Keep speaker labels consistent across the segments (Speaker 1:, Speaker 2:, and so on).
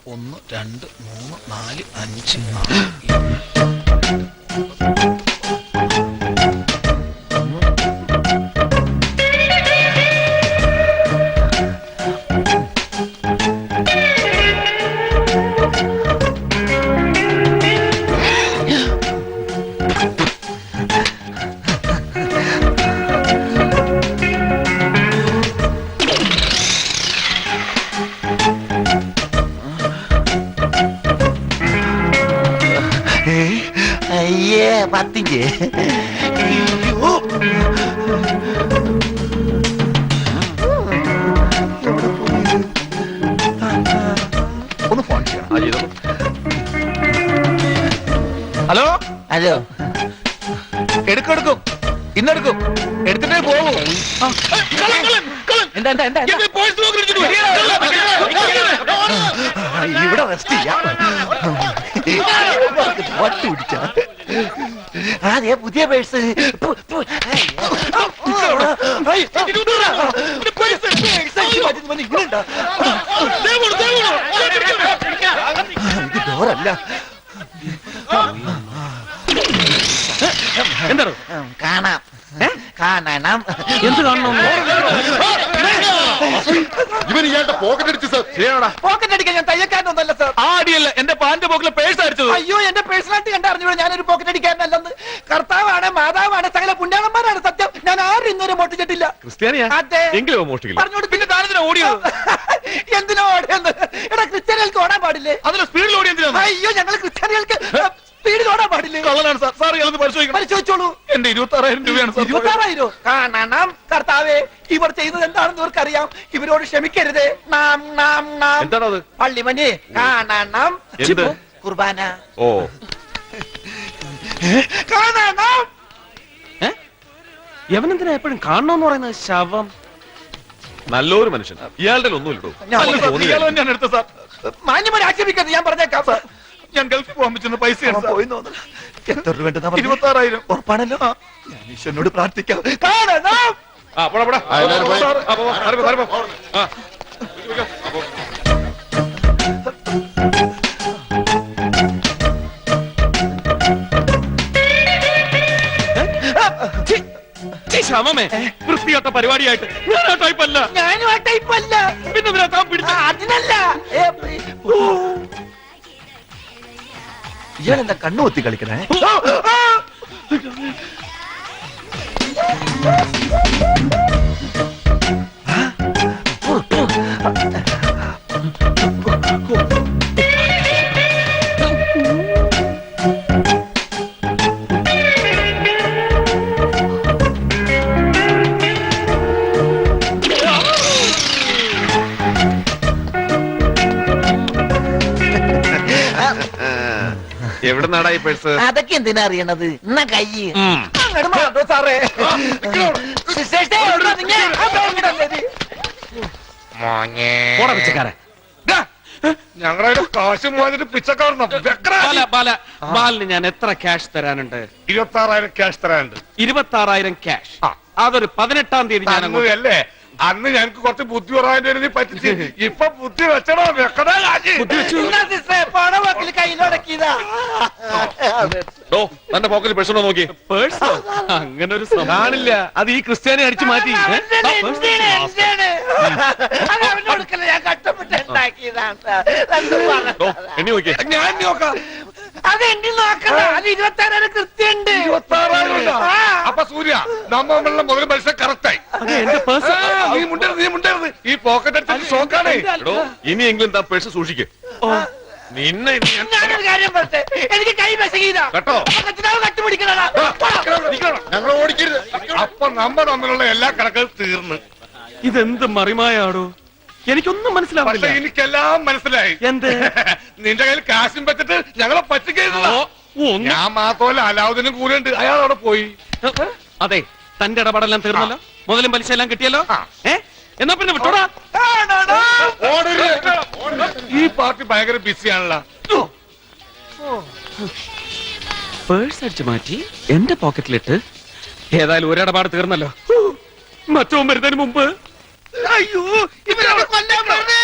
Speaker 1: 1 2 3 4 5
Speaker 2: അയ്യേ പത്തിഞ്ച്.
Speaker 1: ഒന്ന് ഫോൺ ചെയ്യണം. ഹലോ
Speaker 2: ഹലോ,
Speaker 1: എടുക്കും ഇന്നെടുക്കും, എടുത്തിട്ടേ പോകൂ.
Speaker 2: ഇവിടെ റെസ്റ്റ് ചെയ്യാം. വട്ട് പിടിച്ച അതെ പുതിയ പേഴ്സ്. ഇത് ഡോറല്ല.
Speaker 3: എന്താണ്
Speaker 2: കാണാം, കാണണം.
Speaker 3: എന്ത് കാണണം?
Speaker 4: ഇവൻ ഇയാളുടെ പോക്കറ്റ് അടിച്ചു സാർ. ശരിയാണോടാ?
Speaker 2: പോക്കറ്റ് അടിക്കാൻ ഞാൻ തയ്യക്കാരനൊന്നല്ല സാർ.
Speaker 3: ആ അടിയല്ല, എന്റെ പാന്റെ പോക്കിലെ പേഴ്സ് അടിച്ചത്.
Speaker 2: അയ്യോ, എന്റെ പേഴ്സണാലിറ്റി കണ്ടറിഞ്ഞൂടെ. ഞാനൊരു പോക്കറ്റ് അടിക്കാരനല്ലെന്ന്. കർത്താവാണ്, മാതാവാണ്, സകല പുണ്യാളന്മാരാണ് സത്യം. ഞാൻ ആരും ഇന്നുവരെ മോട്ടിച്ചിട്ടില്ല.
Speaker 4: ക്രിസ്ത്യാനിയാ?
Speaker 2: അതെ.
Speaker 4: എങ്കിലും മോഷ്ടിക്കില്ല.
Speaker 2: പറഞ്ഞോട്.
Speaker 3: പിന്നെ താനെന്തിനാ ഓടിയത്?
Speaker 2: എന്തിനാ ഓടിയെന്ന്? എടാ, ക്രിസ്ത്യാനികൾക്ക് ഓടാൻ പാടില്ലേ?
Speaker 3: അതിന് സ്പീഡിൽ ഓടി എന്തിനാ?
Speaker 2: അയ്യോ, ഞങ്ങൾ ക്രിസ്ത്യാനികൾക്ക് സ്പീഡിൽ ഓടാൻ പാടില്ലേ?
Speaker 3: കള്ളനാണ് സാർ. സാർ ഇയാളൊന്ന് പരിശോധിക്കണം.
Speaker 2: പരിശോധിച്ചോളൂ.
Speaker 3: എന്റെ 26,000 രൂപയാണ് സാർ.
Speaker 2: 26,000 കാണണം. കർത്താവേ, ഇവർ ചെയ്തത് എന്താണെന്ന് ഇവർക്കറിയാം. ഇവരോട് ക്ഷമിക്കരുതേ. നാം നാം നാം
Speaker 4: എന്താണത്?
Speaker 2: പള്ളിമണി കാണണം.
Speaker 4: എന്ത്?
Speaker 2: കുർബാന
Speaker 4: ഓ,
Speaker 2: കാണണം.
Speaker 3: യവനെന്തിനാ എപ്പോഴും കാണണമെന്ന് പറയുന്നത്? ശവം.
Speaker 4: നല്ലൊരു മനുഷ്യൻ. ഇയാളുടെ ഒന്നുമില്ലടോ.
Speaker 3: അല്ല സാർ, ഇയാൾ തന്നെയാണ് എടുത്തത് സാർ.
Speaker 2: മാന്യമായി ആക്ഷേപിക്കരുത്, ഞാൻ പറഞ്ഞേക്കാം.
Speaker 3: ഞാൻ ഗൾഫിൽ പോകാൻ പറ്റുന്ന പൈസയാണ് സാർ.
Speaker 2: പോയി തോന്നുന്നു. എത്ര രൂപ
Speaker 3: 26,000.
Speaker 2: ഉറപ്പാണല്ലോ. ഞാൻ ഈശ്വരനോട് പ്രാർത്ഥിക്കാം. കാണണം.
Speaker 4: ആ, പോടാ, പോടാ.
Speaker 3: എല്ലാവരും പോയി.
Speaker 4: സാർ, ആ, പോ, ആരും പോ, ആരും പോ. ആ.
Speaker 3: ശവമേ, വൃത്തികെട്ട പരിപാടിയായിട്ട് ഞാൻ ആ ടൈപ്പല്ല.
Speaker 2: ഞാനും ആ ടൈപ്പല്ല.
Speaker 3: പിന്നെ ഇതിനെ താൻ പിടിച്ച
Speaker 2: അതിനല്ല. ഇയാളെന്താ കണ്ണുകൊത്തി കളിക്കണേ?
Speaker 4: എവിടെ നാടായി പേഴ്സ്?
Speaker 2: അതൊക്കെ എന്തിനാ അറിയണത്? എന്നാ കൈ അങ്ങോട്ട് മാറോ സാറേ. സിസ്റ്റേഴ്സേ, എവിടുന്നാ നിങ്ങ? ആ ബാഗ് തന്നേര്.
Speaker 3: പോടാ പിച്ചക്കാരെ.
Speaker 4: ഞങ്ങളുടെ കാശ് വാങ്ങിട്ട് പിച്ചക്കാരനോ?
Speaker 3: ബാലിന് ഞാൻ എത്ര ക്യാഷ് തരാനുണ്ട്?
Speaker 4: 26,000 ക്യാഷ് തരാനുണ്ട്.
Speaker 3: 26,000 ക്യാഷ്. അതൊരു 18-ാം തീയതി ഞാൻ
Speaker 4: അല്ലേ? അന്ന് ഞങ്ങൾക്ക് കുറച്ച് ബുദ്ധി കുറവാൻ പറ്റിച്ച്. ഇപ്പൊ ബുദ്ധി വെച്ചടോ, വെക്കടാ കാശ്.
Speaker 2: എന്നാ സിസ്റ്റേ, പോണ വാക്കിൽ കയ്യിലടക്കിയതാ.
Speaker 4: തന്റെ പോക്കറ്റിൽ പേഴ്സണോ നോക്കി?
Speaker 3: പേഴ്സ് അങ്ങനെ ഒരു
Speaker 4: കാണില്ല. അത് ഈ ക്രിസ്ത്യാനി അടിച്ചു മാറ്റി.
Speaker 2: ഞാൻ കഷ്ടപ്പെട്ട് ഉണ്ടാക്കിയതാണ്.
Speaker 4: എണ്ണി നോക്കിയേ.
Speaker 2: ഞാൻ നോക്കാം. അത് എണ്ണി നോക്കണ. അത് 26,000 കൃത്യണ്ട്.
Speaker 4: 26,000 അപ്പൊ സൂര്യ, നമ്മളുടെ മുതൽ മനുഷ്യൻ കറക്റ്റായി.
Speaker 3: എന്റെ പേഴ്സ്.
Speaker 4: നീ മുണ്ടരുത്. ഈ പോക്കറ്റ് അടിച്ചിട്ട് ഷോക്കാണേ. ഇനിയെങ്കിലും താ പേഴ്സ് സൂക്ഷിക്കേ. നിന്നെ
Speaker 2: ഞാനൊരു കാര്യം പറട്ടെ, എനിക്ക് കൈ മെസ്സേജ്
Speaker 4: കേട്ടോ.
Speaker 2: കട്ടുപിടിക്കണ.
Speaker 4: ഞങ്ങൾ ഓടിക്കരുത്. അപ്പൊ നമ്മൾ തമ്മിലുള്ള എല്ലാ കണക്കും തീർന്ന്.
Speaker 3: ഇതെന്ത് മറിമായാടോ? എനിക്കൊന്നും
Speaker 4: പക്ഷെ
Speaker 3: മനസ്സിലാവില്ല.
Speaker 4: എനിക്കെല്ലാം മനസ്സിലായി.
Speaker 3: എന്ത്?
Speaker 4: നിന്റെ കയ്യിൽ കാശും വെച്ചിട്ട് ഞങ്ങളെ പറ്റിക്കരുത്. ഞാൻ മാത്രമല്ല, അലാവുദ്ദീനും കൂടെ ഉണ്ട്. അയാൾ അവിടെ പോയി.
Speaker 3: അതെ, തന്റെ ഇടപാടെല്ലാം തീർന്നല്ലോ. മുതലും പലിശ എല്ലാം കിട്ടിയല്ലോ. എന്നാ പിന്നെ വിട്ടോടാ.
Speaker 4: ഈ പാർട്ടി ഭയങ്കര ബിസിയാണല്ലോ.
Speaker 3: പേഴ്സ് അടിച്ചു മാറ്റി എന്റെ പോക്കറ്റിലിട്ട്. ഏതായാലും ഒരിടപാട് തീർന്നല്ലോ. മറ്റോ വരുന്നതിന് മുമ്പ് അയ്യോ ഇവരവിടെ കൊല്ലാൻ പറഞ്ഞേ.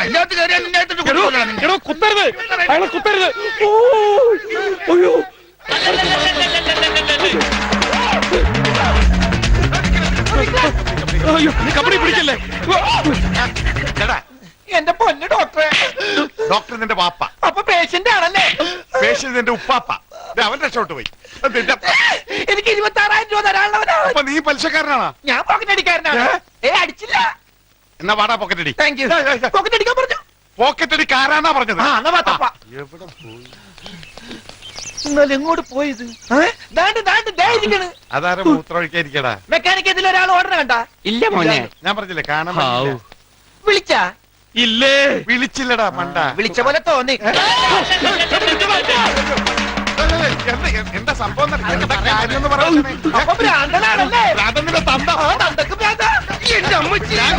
Speaker 4: അതിനകത്ത് കയറിയാൽ നിന്നെ കൊണ്ടുപോകണം.
Speaker 3: എടോ കുത്തരുത്, അയാളെ കുത്തരുത്. ഓ അയ്യോ അയ്യോ നീ കബഡി പിടിക്കല്ലേ.
Speaker 4: ചേട്ടാ,
Speaker 2: എന്റെ പൊന്ന് ഡോക്ടറെ,
Speaker 4: ഡോക്ടർ നിന്റെ വാപ്പ,
Speaker 2: അപ്പൊ പേഷ്യന്റ് ആണല്ലേ?
Speaker 4: പേഷ്യന്റ് നിന്റെ ഉപ്പാപ്പ. ദേ, അവൻ രക്ഷോട്ട് പോയി.
Speaker 2: എനിക്ക് 26,000 രൂപ തരാനുള്ളവനാണ്.
Speaker 4: അപ്പൊ നീ പലിശക്കാരനാണാ?
Speaker 2: ഞാൻ പോക്കറ്റ് അടിക്കാരനാണ്. അടിച്ചില്ല.
Speaker 4: എന്നാ വാടാ പോക്കറ്റ് അടി.
Speaker 2: Thank you. പോക്കറ്റ് അടിക്കാൻ പറഞ്ഞു.
Speaker 4: പോക്കറ്റ് അടി കാരാന്നാ പറഞ്ഞത്.
Speaker 2: ആ എന്നാ പാത്തപ്പ.
Speaker 4: എവിടെ പോയി?
Speaker 2: ഇന്നലെ എങ്ങോട്ട് പോയത്?
Speaker 4: അതാരെ മൂത്രമൊഴിക്കാതിരിക്കടാ.
Speaker 2: മെക്കാനിക്ക് ഇതിൽ ഒരാൾ ഓർഡർ കണ്ട?
Speaker 3: ഇല്ല മോനെ.
Speaker 4: ഞാൻ പറഞ്ഞില്ലേ കാണാൻ
Speaker 3: ഹാവൂ.
Speaker 4: പറ്റില്ല.
Speaker 2: വിളിച്ചാ?
Speaker 3: ഇല്ലേ
Speaker 4: വിളിച്ചില്ലടാ മണ്ട.
Speaker 2: വിളിച്ച പോലെ തോന്നി.
Speaker 4: എന്താ സംഭവം എന്താ കാര്യം എന്ന് പറയുന്നത്?
Speaker 2: അപ്പൊ ഭ്രാന്തനാണല്ലേ?
Speaker 4: ഭ്രാന്തന്റെ തന്ത.
Speaker 2: ആ തന്തക്ക് ഭ്രാന്ത.
Speaker 3: എന്റെ അമ്മച്ചി.
Speaker 4: ഞാൻ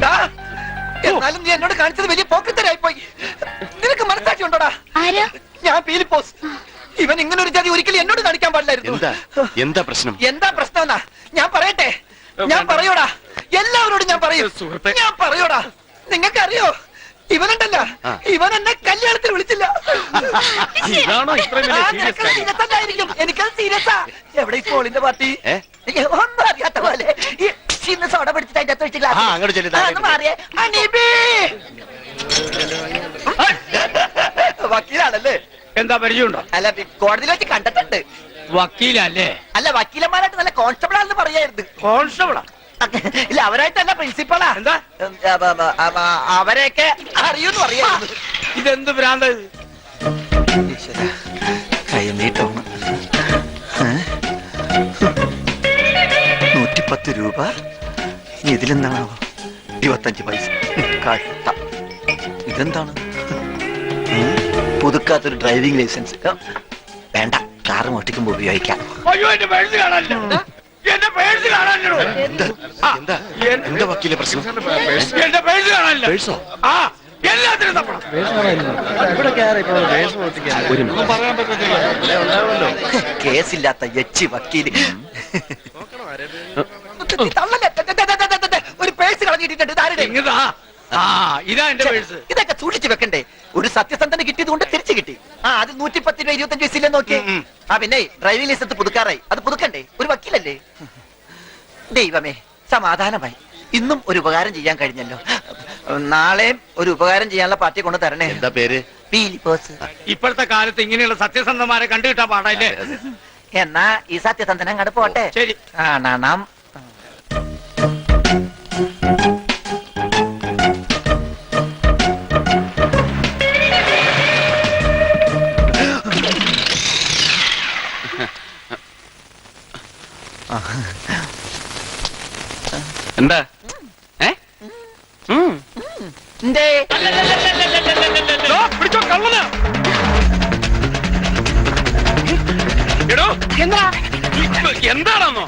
Speaker 2: ദാ, എന്നാലും നീ എന്നോട് കാണിച്ചത് വലിയ പോക്കത്തരായി പോയി. നിനക്ക് മനസ്സാക്ഷി ഉണ്ടോടാ?
Speaker 5: ആരാ?
Speaker 2: ഞാൻ പീലിപ്പോസ്. ഇവൻ ഇങ്ങനെ ഒരു ജാതി ഒരിക്കലും എന്നോട് കാണിക്കാൻ പാടില്ലായിരുന്നു.
Speaker 3: എന്താ പ്രശ്നം?
Speaker 2: എന്താ പ്രശ്നം എന്നാ ഞാൻ പറയട്ടെ? ഞാൻ പറയൂടാ, എല്ലാവരോടും ഞാൻ പറയും.
Speaker 3: സുഹൃത്തേ.
Speaker 2: ഞാൻ പറയൂടാ. നിങ്ങൾക്കറിയോ ഇവനുണ്ടല്ലോ, ഇവൻ എന്നെ കല്യാണത്തിന് വിളിച്ചില്ല.
Speaker 3: ഇതാണോ ഇത്രയും വലിയ
Speaker 2: ആ,
Speaker 3: serious
Speaker 2: നിനക്കത്
Speaker 3: കാര്യം?
Speaker 2: serious അല്ലായിരിക്കും. എനിക്കത് സീരിയസാ. എവിടെ ഈ പോളിന്റെ പാർട്ടി? ഒന്നും അറിയാത്ത പോലെ ഈ ചിന്ന സോഡ പിടിച്ചിട്ട് അതിന്റെ അകത്ത് വെച്ച് ഗ്ലാസ് മാറിയേ. അനീബി വക്കീലാണല്ലേ?
Speaker 3: എന്താ പരിചയമുണ്ടോ?
Speaker 2: അല്ല, കോടതിയിൽ വെച്ച് കണ്ടിട്ടുണ്ട്.
Speaker 3: വക്കീലല്ലേ?
Speaker 2: അല്ല, വക്കീലന്മാരായിട്ട് നല്ല കോൺസ്റ്റബിൾ ആണെന്ന് പറയായിരുന്നു.
Speaker 3: കോൺസ്റ്റബിളാ?
Speaker 2: ഇല്ല, അവരായിട്ടല്ല, പ്രിൻസിപ്പളാ.
Speaker 3: എന്താ?
Speaker 2: അവരെയൊക്കെ അറിയൂന്ന് പറയായിരുന്നു.
Speaker 3: ഇതെന്ത് ഭ്രാന്ത?
Speaker 2: കൈ നീട്ടോ. 110 രൂപ. ഇനി ഇതിലെന്താണോ? 25 പൈസ. കഷ്ടം. ഇതെന്താണ്? പുതുക്കാത്തൊരു ഡ്രൈവിംഗ് ലൈസൻസ്. വേണ്ട, കാറ് മോട്ടിക്കുമ്പോ ഉപയോഗിക്കാം.
Speaker 3: അയ്യോ എന്റെ പേഴ്സ് കാണാനില്ല. എന്റെ പേഴ്സ് കാണാനില്ലടോ.
Speaker 6: എന്താ വക്കീലെ പ്രശ്നം?
Speaker 3: എന്റെ പേഴ്സ് കാണാനില്ല.
Speaker 6: പേഴ്സോ?
Speaker 3: ആ എല്ലാത്തിനും തപ്പണം.
Speaker 4: ഒന്നും പറയാൻ പറ്റത്തില്ല.
Speaker 2: കേസില്ലാത്ത എച്ചി വക്കീല്. തള്ളല്ലേ, ഒരു പേഴ്സ് കളഞ്ഞിട്ടുണ്ട്. ഇതാരുടെ?
Speaker 3: ഇങ്ങതാ. ആ ഇതാ എന്റെ പേഴ്സ്.
Speaker 2: ഇതൊക്കെ സൂക്ഷിച്ചു വെക്കണ്ടേ? ഒരു സത്യസന്ധന കിട്ടിയത് കൊണ്ട് തിരിച്ചു കിട്ടി. ആ, അത് 110 രൂപ 25 പൈസ ഇല്ലെന്ന് നോക്കിയേ. ആ പിന്നെ ഡ്രൈവിംഗ് ലൈസൻസ് പുതുക്കാറായി. അത് പുതുക്കണ്ടേ? ഒരു വക്കീലല്ലേ? ദൈവമേ, സമാധാനമായി. ഇന്നും ഒരു ഉപകാരം ചെയ്യാൻ കഴിഞ്ഞല്ലോ. നാളെയും ഒരു ഉപകാരം ചെയ്യാനുള്ള പാർട്ടി കൊണ്ട് തരണേ.
Speaker 6: എന്താ പേര്?
Speaker 2: പീലിപ്പോസ്.
Speaker 3: ഇപ്പോഴത്തെ കാലത്ത് ഇങ്ങനെയുള്ള സത്യസന്ധമാരെ കണ്ടുകിട്ടാൻ പാടല്ലേ?
Speaker 2: എന്നാ ഈ സത്യസന്ധനം അങ്ങോട്ട് പോട്ടെ.
Speaker 3: ശരി.
Speaker 2: കാണണം.
Speaker 3: എന്താ?
Speaker 2: എന്തേ?
Speaker 3: പിടിച്ചോ കള്ളന്. എടോ
Speaker 2: എന്താ?
Speaker 3: എന്താണെന്നോ?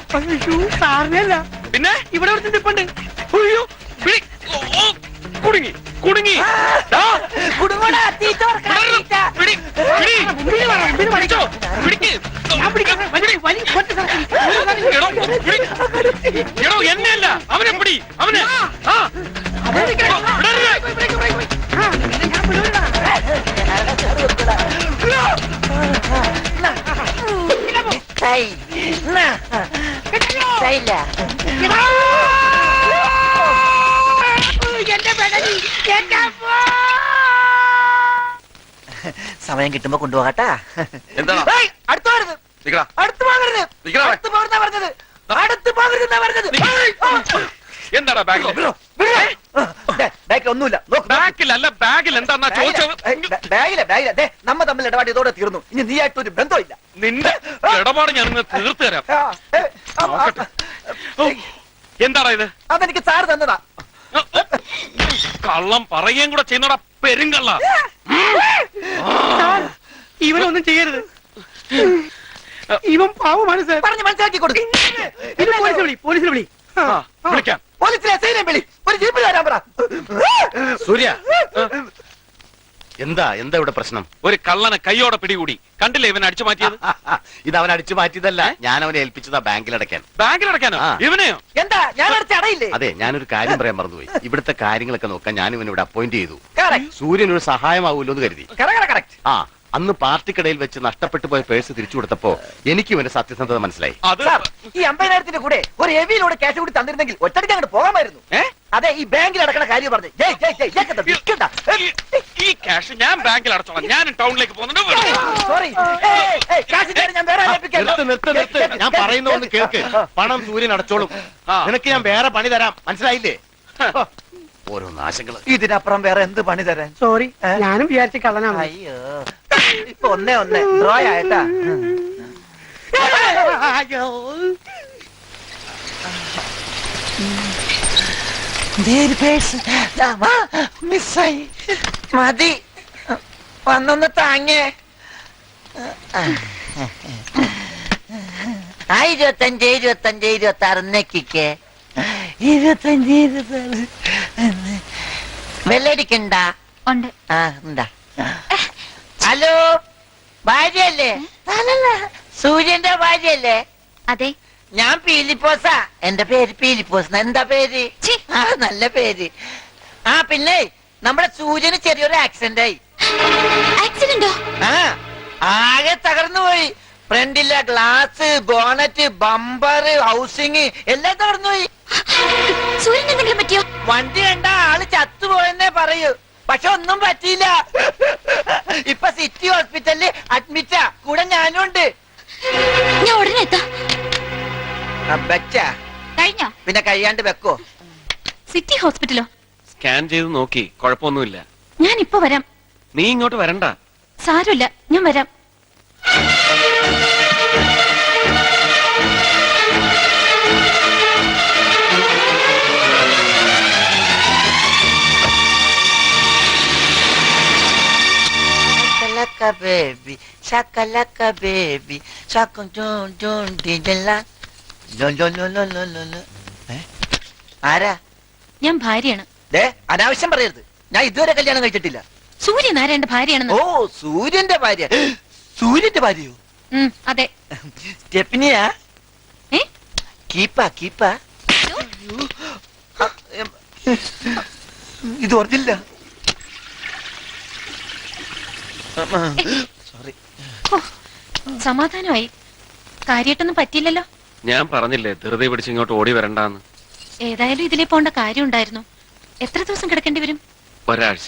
Speaker 2: സാറിനല്ല,
Speaker 3: പിന്നെ
Speaker 2: ഇവിടെ ഒരു നിപ്പുണ്ട്.
Speaker 3: അയ്യോ പിടി. ഓ, കുടുങ്ങി കുടുങ്ങി.
Speaker 2: കുടുങ്ങോടാ, തീറ്റ ഓർക്കണം, തീറ്റ.
Speaker 3: പിടി പിടി പിടിച്ചോ പിടിക്ക്. എടോ, പിടി. എടോ എന്നെയല്ല, അവനെ പിടി. അവനെ. ആ
Speaker 2: സമയം കിട്ടുമ്പോ കൊണ്ടുപോകട്ടാ.
Speaker 6: എന്താണ്?
Speaker 2: അടുത്ത് പോകരുത്,
Speaker 6: നിക്കടാ.
Speaker 2: അടുത്ത് പോകരുത്,
Speaker 6: നിക്കടാ.
Speaker 2: അടുത്ത് പോകരുതാ പറഞ്ഞത്, അടുത്ത് പോകരുതെന്നാ പറഞ്ഞത്.
Speaker 3: എന്താടാ ബാഗിൽ?
Speaker 2: ബാഗിൽ ഒന്നുമില്ല.
Speaker 3: ബാഗിലല്ല, ബാഗിൽ എന്താന്നാ ചോദിച്ചത്?
Speaker 2: ബാഗിലെ ബാഗിലെ ദേ, നമ്മ തമ്മിൽ ഇടപാട് ഇതോടെ തീർന്നു. ഇനി നീയായിട്ടൊരു ബന്ധമില്ല.
Speaker 3: നിന്റെ ഇടപാട് ഞാൻ ഇന്ന് തീർത്തു തരാം. എന്താടാ ഇത്?
Speaker 2: അതെനിക്ക് സാറ് തന്നതാ.
Speaker 3: കള്ളം പറയുകയും കൂടെ ചെയ്യുന്നടാ പെരുങ്കള്ള.
Speaker 2: ഇവനൊന്നും ചെയ്യരുത്. ഇവൻ പാവമാണ് സാർ. പറഞ്ഞ് മനസ്സിലാക്കി കൊടുക്കും. പോലീസിനെ വിളി.
Speaker 3: വിളിക്കാം.
Speaker 2: പോലീസിനെ എസ്ഐനെ വിളി. ഒരു ജീപ്പ് തരാൻ പറ.
Speaker 3: സൂര്യ
Speaker 6: എന്താ എന്താ ഇവിടെ പ്രശ്നം?
Speaker 3: ഒരു കള്ളനെ കൈയോടെ പിടികൂടി. കണ്ടില്ലേ ഇവൻ അടിച്ചു മാറ്റിയത്?
Speaker 6: ഇത് അവൻ അടിച്ചു മാറ്റിയതല്ല, ഞാൻ അവനെ ഏൽപ്പിച്ചതാ ബാങ്കിൽ അടയ്ക്കാൻ.
Speaker 3: ബാങ്കിൽ അടയ്ക്കാനോ?
Speaker 6: ആ.
Speaker 3: ഇവനെയോ?
Speaker 2: എന്താ ഞാൻ അടുത്ത് അടയില്ലേ?
Speaker 6: അതെ, ഞാനൊരു കാര്യം പറയാൻ മറന്നുപോയി. ഇവിടുത്തെ കാര്യങ്ങളൊക്കെ നോക്കാൻ ഞാൻ ഇവനെ ഇവിടെ അപ്പോയിന്റ് ചെയ്തു.
Speaker 2: Correct.
Speaker 6: സൂര്യൻ ഒരു സഹായമാവൂല്ലോ എന്ന് കരുതി.
Speaker 2: Correct.
Speaker 6: ആ, അന്ന് പാർട്ടിക്കിടയിൽ വെച്ച് നഷ്ടപ്പെട്ടു പോയ പേഴ്സ് തിരിച്ചു കൊടുത്തപ്പോ എനിക്ക് ഇവന്റെ സത്യസന്ധത മനസ്സിലായി.
Speaker 3: അത്
Speaker 2: സാർ, ഈ 50,000 കൂടെ ഒരു ഹെവിയിലൂടെ ക്യാഷ് കൂടി തന്നിരുന്നെങ്കിൽ ഒറ്റയ്ക്ക് അങ്ങോട്ട് പോകാമായിരുന്നു. അതെ, ഈ ബാങ്കിൽ അടക്കണ കാര്യം പറഞ്ഞു.
Speaker 3: ഈ ക്യാഷ് ഞാൻ ബാങ്കിൽ അടച്ചോളാം. ഞാൻ ടൗണിലേക്ക് പോകുന്നുണ്ട്.
Speaker 2: സോറി, ഞാൻ വേറെ ഏൽപ്പിക്കാം.
Speaker 6: നിർത്ത്. ഞാൻ പറയുന്ന ഒന്ന് കേൾക്ക്. പണം സൂര്യൻ അടച്ചോളും.
Speaker 3: ആ.
Speaker 6: നിനക്ക് ഞാൻ വേറെ പണി തരാം, മനസ്സിലായില്ലേ? ഓരോ നാശങ്ങള്.
Speaker 2: ഇതിനപ്പുറം വേറെ എന്ത് പണി തരാൻ?
Speaker 5: സോറി, ഞാനും വിചാരിച്ച കള്ളനാണ്.
Speaker 2: അയ്യോ, ഇപ്പൊ ഒന്നേ ഡ്രോ ആയിട്ടാ. മിസ്സായി. മതി, വന്നൊന്ന് താങ്ങേ. 25, 26 നെക്കിക്ക് 25, വെള്ളടിക്കണ്ട.
Speaker 7: ഉണ്ട്.
Speaker 2: ആ, ഉണ്ടാ. ഹലോ, ഭാര്യയല്ലേ? സൂര്യന്റെ ഭാര്യയല്ലേ?
Speaker 7: അതെ.
Speaker 2: ഞാൻ പീലിപ്പോസാ. എന്റെ പേര് പീലിപ്പോസ്. എന്താ പേര്?
Speaker 7: ഛി.
Speaker 2: ആ, നല്ല പേര്. ആ, പിന്നെ നമ്മുടെ സൂര്യന് ചെറിയൊരു ആക്സിഡന്റ് ആയി.
Speaker 7: ആക്സിഡന്റോ?
Speaker 2: ആ, ആകെ തകർന്നു പോയി. ഫ്രണ്ടിലെ ഗ്ലാസ്, ബോണറ്റ്, ബമ്പർ, ഹൗസിങ് എല്ലാം തകർന്നു പോയി.
Speaker 7: സൂര്യൻ എന്തെങ്കിലും പറ്റിയോ?
Speaker 2: വണ്ടി കണ്ട ആള് ചത്തുപോയെന്നേ പറയൂ. പക്ഷെ ഒന്നും പറ്റിയില്ല. ഇപ്പൊ സിറ്റി ഹോസ്പിറ്റലില് അഡ്മിറ്റാ. കൂടെ ഞാനും ഉണ്ട്.
Speaker 7: ഞാൻ ഉടനെ എത്താം.
Speaker 2: വെച്ചാ
Speaker 7: കഴിഞ്ഞോ?
Speaker 2: പിന്നെ കഴിയാണ്ട് വെക്കോ?
Speaker 7: സിറ്റി ഹോസ്പിറ്റലോ?
Speaker 3: സ്കാൻ ചെയ്ത് നോക്കി, കുഴപ്പമൊന്നുമില്ല.
Speaker 7: ഞാൻ ഇപ്പൊ വരാം.
Speaker 3: നീ ഇങ്ങോട്ട് വരണ്ട.
Speaker 7: സാരമില്ല, ഞാൻ വരാം.
Speaker 2: Baby, shakalaka baby, shakon don don dindela, ആരാ?
Speaker 7: ഞാൻ ഭാര്യയാണ്.
Speaker 2: ദേ, അനാവശ്യം പറയരുത്. ഞാൻ ഇതുവരെ കല്യാണം കഴിച്ചിട്ടില്ല.
Speaker 7: സൂര്യൻ ആരാ? എന്റെ ഭാര്യയാണെന്ന്.
Speaker 2: ഓ, സൂര്യന്റെ ഭാര്യ. സൂര്യന്റെ ഭാര്യയോ?
Speaker 7: അതെ.
Speaker 2: സ്റ്റെപ്പിനിയാ?
Speaker 7: ഏ?
Speaker 2: കീപ്പാ. ഇത് ഓർജില്ല. സോറി.
Speaker 7: സമാധാനമായി. കാര്യമായിട്ടൊന്നും പറ്റിയില്ലല്ലോ.
Speaker 3: ഞാൻ പറഞ്ഞില്ലേ ധൃതി പിടിച്ച് ഇങ്ങോട്ട് ഓടി വരണ്ടാന്ന്.
Speaker 7: ഏതായാലും ഇതിലേ പോണ്ട കാര്യം ഉണ്ടായിരുന്നു. എത്ര ദിവസം കിടക്കേണ്ടി വരും?
Speaker 3: ഒരാഴ്ച.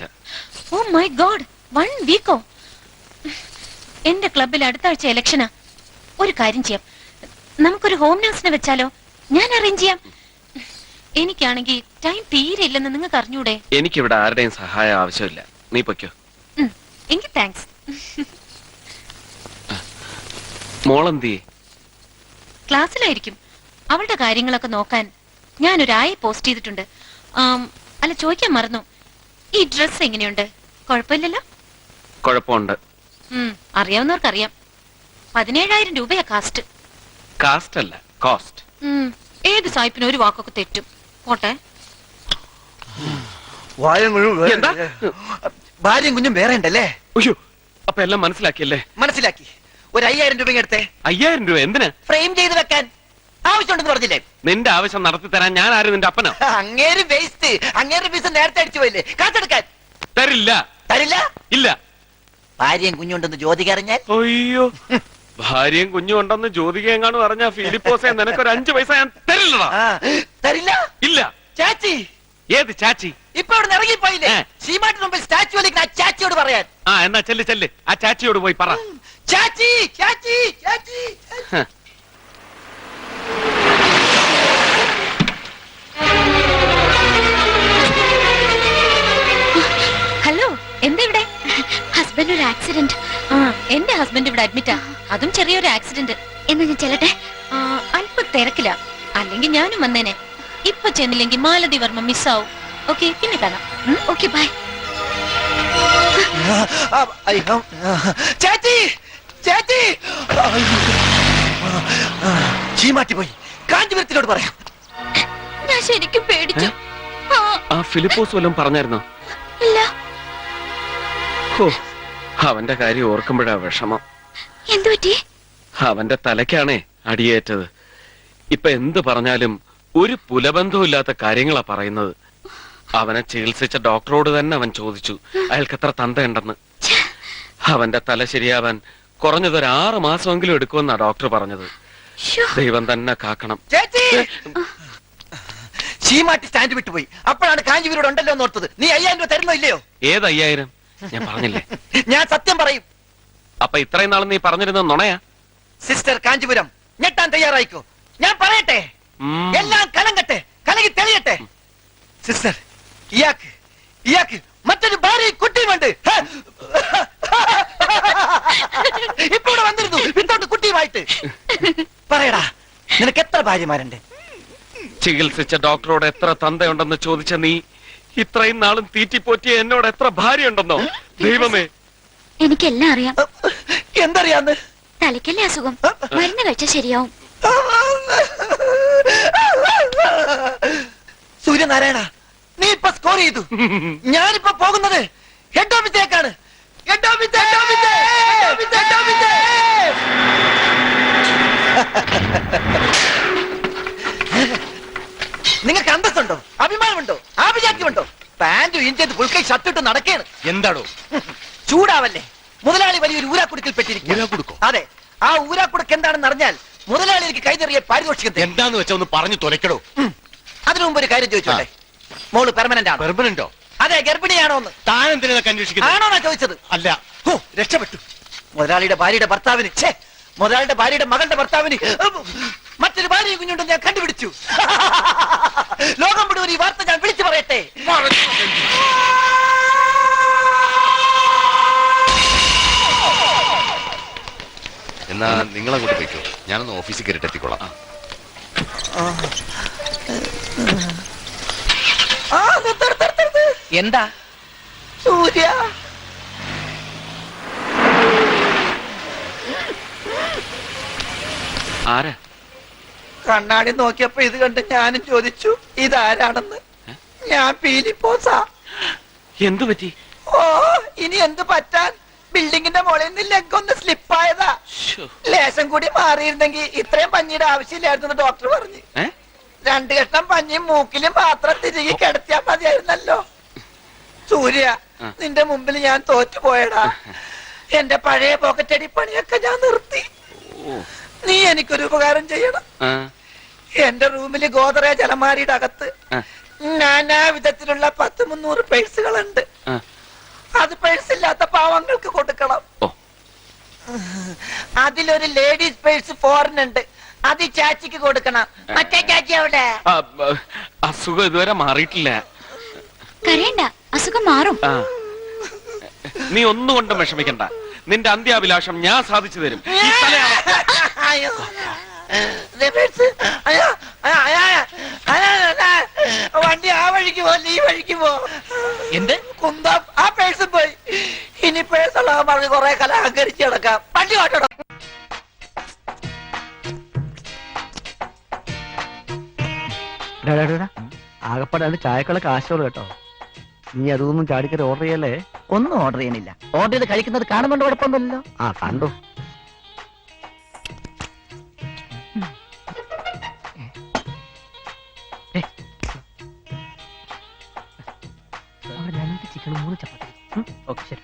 Speaker 7: ഓ മൈ ഗോഡ്, 1 വീക്കോ? എന്റെ ക്ലബിൽ അടുത്ത ആഴ്ച ഇലക്ഷനാ. ഒരു കാര്യം ചെയ്യാം, നമുക്കൊരു ഹോം നഴ്സിനെ വെച്ചാലോ? ഞാൻ അറേഞ്ച് ചെയ്യാം. എനിക്കാണെങ്കിൽ ടൈം തീരെ ഇല്ലെന്ന് നിങ്ങൾക്ക് അറിഞ്ഞൂടെ?
Speaker 3: എനിക്കിവിടെ ആരുടെയും സഹായം ആവശ്യമില്ല. നീ പൊയ്ക്കോ.
Speaker 7: എനിക്ക് താങ്ക്സ്.
Speaker 3: മോളെന്തിയെ?
Speaker 7: ക്ലാസ്സിലായിരിക്കും. അവളുടെ കാര്യങ്ങളൊക്കെ നോക്കാൻ ഞാനൊരു ആയി പോസ്റ്റ് ചെയ്തിട്ടുണ്ട്. അല്ല, ചോദിക്കാൻ മറന്നു, ഈ ഡ്രസ് എങ്ങനെയുണ്ട്? കുഴപ്പമില്ലല്ലോ?
Speaker 3: കുഴപ്പമുണ്ട്.
Speaker 7: അറിയാവുന്നവർക്കറിയാം. 17,000 രൂപയാ കാസ്റ്റ്.
Speaker 3: കാസ്റ്റ് അല്ല, കോസ്റ്റ്.
Speaker 7: ഏത് സായിപ്പിനും ഒരു വാക്കൊക്കെ തെറ്റും. പോട്ടെ.
Speaker 3: എന്താ?
Speaker 2: ഭാര്യയും കുഞ്ഞും വേറെ ഉണ്ടല്ലേ?
Speaker 3: അയ്യോ, അപ്പൊ എല്ലാം മനസ്സിലാക്കിയല്ലേ?
Speaker 2: മനസ്സിലാക്കി. ഒരു 5,000 രൂപ എടുത്തേ.
Speaker 3: 5000 രൂപ എന്തിനാ?
Speaker 2: ഫ്രെയിം ചെയ്ത് വെക്കാൻ. ആവശ്യമുണ്ടെന്ന് പറഞ്ഞില്ലേ?
Speaker 3: നിന്റെ ആവശ്യം നടത്തി തരാൻ ഞാൻ ആരും നിന്റെ അപ്പനോ?
Speaker 2: അങ്ങേര് വേസ്റ്റ്. അങ്ങേര് പീസ് നേരത്തെ അടിച്ചു പോയില്ലേ? കാത്തെടുക്കാൻ
Speaker 3: തരില്ല.
Speaker 2: തരില്ല?
Speaker 3: ഇല്ല.
Speaker 2: ഭാര്യയും കുഞ്ഞുണ്ടെന്ന് ജ്യോതിക അറിഞ്ഞാൽ?
Speaker 3: അയ്യോ, ഭാര്യയും കുഞ്ഞും ഉണ്ടെന്ന് ജ്യോതിക എങ്ങാണ് പറഞ്ഞ ഫിലിപ്പോസെ നിനക്കൊരു 5 പൈസ ഞാൻ തരില്ലടാ.
Speaker 2: തരില്ല?
Speaker 3: ഇല്ല.
Speaker 2: ചാച്ചി?
Speaker 3: ഏത് ചാച്ചി?
Speaker 2: ഇപ്പൊ ഇവിടെ ഇറങ്ങിപ്പോയില്ലേ? ശീമാട്ടിന് മുമ്പിൽ സ്റ്റാച്ചു വലിക്കുന്ന ആ ചാച്ചിയോട് പറയാൻ.
Speaker 3: എന്നാ ചെല്ല്. ആ ചാച്ചിയോട് പോയി പറ.
Speaker 2: ചാച്ചി, ചാച്ചി, ചാച്ചി.
Speaker 7: ഹലോ, എന്താ ഇവിടെ? ഹസ്ബൻഡ് ഒരു ആക്സിഡന്റ്. എന്റെ ഹസ്ബൻഡ് ഇവിടെ അഡ്മിറ്റാ. അതും ചെറിയൊരു ആക്സിഡന്റ്. എന്നാ ഞാൻ ചെല്ലട്ടെ? അല്പ തിരക്കില്ല, അല്ലെങ്കിൽ ഞാനും വന്നേനെ. ഇപ്പൊ ചെന്നില്ലെങ്കിൽ മാലതി വർമ്മ മിസ്സാവും. ഓക്കെ, പിന്നെ കാണാം. Okay, by.
Speaker 2: ചാച്ചി, ചാച്ചി. ചീമാട്ടി പോയി. കാഞ്ചീപുരത്തിനോട് പറയാം.
Speaker 7: ഞാൻ ശരിക്കും പേടിച്ചു.
Speaker 3: ആ ഫിലിപ്പോസ് വല്ലതും പറഞ്ഞായിരുന്നോ?
Speaker 7: ഇല്ല.
Speaker 3: ഹോ, അവന്റെ കാര്യം ഓർക്കുമ്പോഴാ വിഷമം.
Speaker 7: എന്തു പറ്റി?
Speaker 3: അവന്റെ തലയ്ക്കാണേ അടിയേറ്റത്. ഇപ്പൊ എന്ത് പറഞ്ഞാലും ഒരു പുലബന്ധവും ഇല്ലാത്ത കാര്യങ്ങളാ പറയുന്നത്. അവനെ ചികിത്സിച്ച ഡോക്ടറോട് തന്നെ അവൻ ചോദിച്ചു അയാൾക്ക് എത്ര തന്തയുണ്ടെന്ന്. അവന്റെ തല ശരിയാവാൻ കുറഞ്ഞത് ഒരു 6 മാസമെങ്കിലും എടുക്കുമെന്നാ ഡോക്ടർ പറഞ്ഞത്. ദൈവം തന്നെ കാക്കണം.
Speaker 2: ചേച്ചി ശീമാട്ടി സ്റ്റാൻഡ് വിട്ടുപോയി. അപ്പോഴാണ് കാഞ്ചീപുരോട് ഉണ്ടല്ലോ എന്ന് ഓർത്തത്. നീ 5000 രൂപ തരുന്നോ ഇല്ലയോ?
Speaker 3: ഏത് 5000? ഞാൻ പറഞ്ഞില്ലേ.
Speaker 2: ഞാൻ സത്യം പറയും.
Speaker 3: അപ്പൊ ഇത്രയും നാളും നീ പറഞ്ഞിരുന്ന നുണയാ?
Speaker 2: സിസ്റ്റർ കാഞ്ചീപുരം ഞെട്ടാൻ തയ്യാറായിക്കോ. ഞാൻ പറയട്ടെ, എല്ലാം കലങ്കട്ടെ, കലങ്ങി തെളിയട്ടെ. സിസ്റ്റർ, ഇയാൾക്ക് മറ്റൊരു ഭാര്യ കുട്ടിയുമുണ്ട്. ഇപ്പൊ ഇവിടെ വന്നിരുന്നു വിത്തോട്ട് കുട്ടിയുമായിട്ട്. പറയടാ, നിനക്ക് എത്ര ഭാര്യമാരുണ്ട്?
Speaker 3: ചികിത്സിച്ച ഡോക്ടറോട് എത്ര തന്തയുണ്ടെന്ന് ചോദിച്ച നീ ഇത്രയും നാളും തീറ്റിപ്പോറ്റിയ എന്നോട് എത്ര ഭാര്യയുണ്ടെന്നോ? ദൈവമേ,
Speaker 7: എനിക്കെല്ലാം അറിയാം.
Speaker 2: എന്തറിയാന്ന്?
Speaker 7: തലയ്ക്കല്ലേ അസുഖം, മരുന്ന് കഴിച്ചാൽ ശരിയാവും.
Speaker 2: സൂര്യനാരായണ, നീ ഇപ്പൊ സ്കോർ ചെയ്തു. ഞാനിപ്പോ പോകുന്നത് ഹെഡ് ഓഫീസിലേക്കാണ്. Head office, head office, head office, head office. നിങ്ങൾക്ക് അന്തസ്സുണ്ടോ? അഭിമാനമുണ്ടോ? ആഭിജാത്യമുണ്ടോ? പാന്റും ഇഞ്ചത് ഫുൾക്കൈ ഷർട്ടിട്ട് നടക്കേണ്.
Speaker 6: എന്താടോ?
Speaker 2: ചൂടാവല്ലേ? മുതലാളി വലിയൊരു ഊരാക്കുടുക്കിൽ പെട്ടിരിക്കും. അതെ, ആ ഊരാക്കുടുക്ക് എന്താണെന്ന് അറിഞ്ഞാൽ മുതലാളി എനിക്ക് കൈതറിയ പാരിതോഷികം.
Speaker 6: എന്താന്ന് വെച്ചാ ഒന്ന് പറഞ്ഞു തുലക്കടോ.
Speaker 2: അതിനു മുമ്പ് ഒരു കാര്യം ചോദിച്ചോട്ടെ. മോള് പെർമനന്റ് ആണ്?
Speaker 6: പെർമനന്റോ?
Speaker 2: അതെ. ഗർഭിണിയാണോ എന്ന്?
Speaker 6: താൻ എന്തിനൊക്കെ അന്വേഷിക്കുന്നത്?
Speaker 2: ആണോന്നാ ചോദിച്ചത്.
Speaker 6: അല്ല.
Speaker 2: രക്ഷപ്പെട്ടു. മുതലാളിയുടെ ഭാര്യയുടെ ഭർത്താവിന്, മുതലാളിയുടെ ഭാര്യയുടെ മകളുടെ ഭർത്താവിന് മറ്റൊരു ഭാര്യയും കുഞ്ഞുണ്ടെന്ന് ഞാൻ കണ്ടുപിടിച്ചു. ലോകം മുഴുവൻ ഈ വാർത്ത ഞാൻ വിളിച്ചു പറയട്ടെ.
Speaker 6: എന്നാ നിങ്ങളങ്ങോട്ട് പോയിക്കോ, ഞാനൊന്ന് ഓഫീസിൽ കയറിട്ട് എത്തിക്കോളാം.
Speaker 2: എന്താ സൂര്യ?
Speaker 3: ആരാ?
Speaker 2: കണ്ണാടി നോക്കിയപ്പോ ഇത് കണ്ട് ഞാനും ചോദിച്ചു ഇതാരാണെന്ന്. ഞാൻ പീലിപ്പോസാ.
Speaker 3: എന്തു പറ്റി?
Speaker 2: ഓ, ഇനി എന്ത് പറ്റാൻ? ബിൽഡിങ്ങിന്റെ മുകളിൽ നിന്ന് ലെഗൊന്ന് സ്ലിപ്പായതാ. ലേശം കൂടി മാറിയിരുന്നെങ്കിൽ ഇത്രയും പഞ്ഞിയുടെ ആവശ്യമില്ലായിരുന്നു ഡോക്ടർ പറഞ്ഞു. 2 കഷ്ണം പഞ്ഞിയും മൂക്കിലും മാത്രം തിരികെ കിടത്തിയാ മതിയായിരുന്നല്ലോ. സൂര്യ, നിന്റെ മുമ്പിൽ ഞാൻ തോറ്റുപോയടാ. എന്റെ പഴയ പോക്കറ്റടി പണിയൊക്കെ ഞാൻ നിർത്തി. നീ എനിക്കൊരു ഉപകാരം ചെയ്യണം. എന്റെ റൂമില് ഗോദറേജ് അലമാരിയുടെ അകത്ത് നാനാ വിധത്തിലുള്ള 10-300 പേഴ്സുകളുണ്ട്. അത് പേഴ്സില്ലാത്ത പാവങ്ങൾക്ക് കൊടുക്കണം. അതിലൊരു ലേഡീസ് പേഴ്സ് ഫോറിനുണ്ട്. അത് ചാച്ചിക്ക് കൊടുക്കണം. മറ്റേ ചാച്ചി അവിടെ.
Speaker 3: അസുഖം ഇതുവരെ മാറിയിട്ടില്ല.
Speaker 7: കരയണ്ട, അസുഖം മാറും.
Speaker 3: നീ ഒന്നുകൊണ്ടും വിഷമിക്കണ്ട. നിന്റെ അന്ത്യാഭിലാഷം ഞാൻ സാധിച്ചു തരും. ഈ തലയാണ്.
Speaker 2: അയ്യോ, അയ്യോ, വണ്ടി ആ വഴിക്ക് പോ, ഈ വഴിക്ക് പോ. എന്ത് കുന്തം? ആ പേഴ്സും പോയി. ഇനി പേഴ്സുള്ള പറഞ്ഞ് കുറെ കാലം അഹങ്കരിച്ച് കിടക്കാം. വണ്ടി ഓട്ടണം.
Speaker 5: ആകപ്പാടാണ് ചായക്കുള്ള കാശോളൂ കേട്ടോ. നീ അതൊന്നും ചാടിക്കറി ഓർഡർ ചെയ്യല്ലേ?
Speaker 2: ഒന്നും ഓർഡർ ചെയ്യണില്ല. ഓർഡർ ചെയ്ത് കഴിക്കുന്നത് കാണുന്നുണ്ട്, കുഴപ്പമൊന്നുമില്ലല്ലോ.
Speaker 5: ആ കണ്ടോ. ചിക്കൻ 3 ചപ്പാത്തി. ഓക്കെ, ശരി.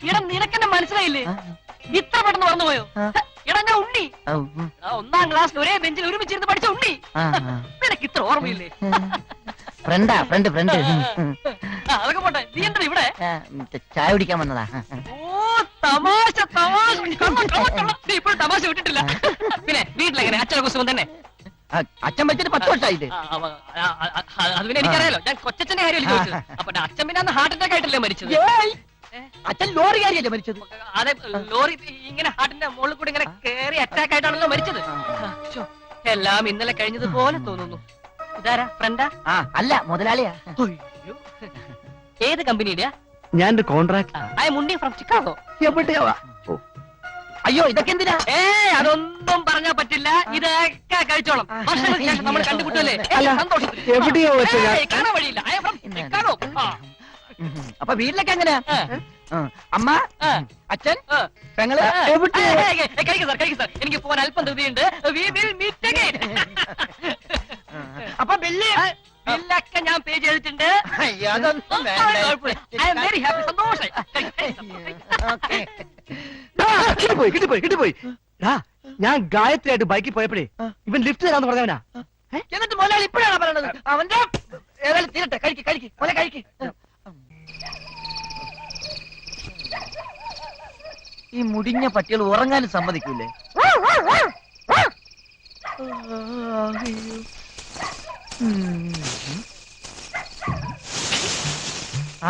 Speaker 8: എടാ, നിനക്കെന്നെ മനസ്സിലായില്ലേ? ഇത്ര പെട്ടെന്ന് മറന്നുപോയോ? എടാ, ഞാൻ ഉണ്ണി. 1ാം ക്ലാസ്സിൽ ഒരേ ബെഞ്ചിൽ ഒരുമിച്ചിരുന്ന് പഠിച്ച ഉണ്ണി. നിനക്ക് ഇത്ര ഓർമ്മയില്ലേ?
Speaker 2: ഫ്രണ്ടാ, ഫ്രണ്ട്.
Speaker 8: അതൊക്കെ പോട്ടെ, നീ എന്താ ഇവിടെ?
Speaker 2: ചായ കുടിക്കാൻ വന്നതാ.
Speaker 8: ഓ, തമാശ തമാശ. ഇപ്പോഴും തമാശ വിട്ടിട്ടില്ല. പിന്നെ വീട്ടിലെങ്ങനെ? അച്ഛനൊക്കെ സുഖം തന്നെ?
Speaker 2: അച്ഛൻ വെച്ചിട്ട് 10 വർഷമായില്ലേ?
Speaker 8: അത് പിന്നെ എനിക്കറിയാലോ. ഞാൻ കൊച്ചച്ഛന്റെ കാര്യം ചോദിച്ചത്. അപ്പൊ അച്ഛൻ പിന്നെ അന്ന് ഹാർട്ട് അറ്റാക്ക് ആയിട്ടല്ലേ മരിച്ചത്?
Speaker 2: അച്ഛൻ ലോറി കാര്യല്ലേ മരിച്ചത്?
Speaker 8: അതെ, ലോറി ഇങ്ങനെ ഹാർട്ടിന്റെ മുകളിൽ കൂടി ഇങ്ങനെ കേറി അറ്റാക്ക് ആയിട്ടാണല്ലോ മരിച്ചത്. എല്ലാം ഇന്നലെ കഴിഞ്ഞതുപോലെ തോന്നുന്നു. ഇതാരാ? ഫ്രണ്ടാ?
Speaker 2: അല്ല, മുതലാളിയാ.
Speaker 8: ഏത് കമ്പനിയുടെയാ?
Speaker 5: ഞാനൊരു contract.
Speaker 8: I'm Unni from Chicago.
Speaker 5: എവിടെയാവാ?
Speaker 2: അയ്യോ ഇതൊക്കെ എന്തിനാ?
Speaker 8: അതൊന്നും പറഞ്ഞാ പറ്റില്ല. ഇതൊക്കെ കഴിച്ചോളാം. വർഷങ്ങൾക്ക് ശേഷം നമ്മൾ കണ്ടുപിട്ടല്ലേ? സന്തോഷത്തിൽ.
Speaker 5: എവിടെയോ വെച്ച ഞാൻ
Speaker 8: കാണാൻ വഴിയില്ല. I am from Chicago.
Speaker 2: അപ്പൊ വീട്ടിലൊക്കെ എങ്ങനെയാ? അമ്മ, അച്ഛൻ, പെങ്ങള്
Speaker 8: കഴിക്കും സാർ. എനിക്ക് പോകാൻ അല്പം ധൃതിയുണ്ട്. We will meet again.
Speaker 2: അപ്പൊ ബില്ല്
Speaker 8: ബില്ലൊക്കെ ഞാൻ പേ ചെയ്തിട്ടുണ്ട്.
Speaker 2: അയ്യോ അതൊന്നും
Speaker 8: I am very happy. സന്തോഷം.
Speaker 5: കിട്ടിപ്പോയി ഞാൻ ഗായത്രിയായിട്ട് ബൈക്കിൽ പോയപ്പോഴേ ഇവൻ ലിഫ്റ്റ് തരാന്ന് പറഞ്ഞവനാ.
Speaker 2: എന്നിട്ട് മുതലാളി ഇപ്പോഴാണ് പറയണത്. അവന്റെ ഏതായാലും തീരട്ടെ. കഴിക്ക് മുല കഴിക്ക്. ഈ മുടിഞ്ഞ പട്ടികൾ ഉറങ്ങാനും സമ്മതിക്കൂലേ?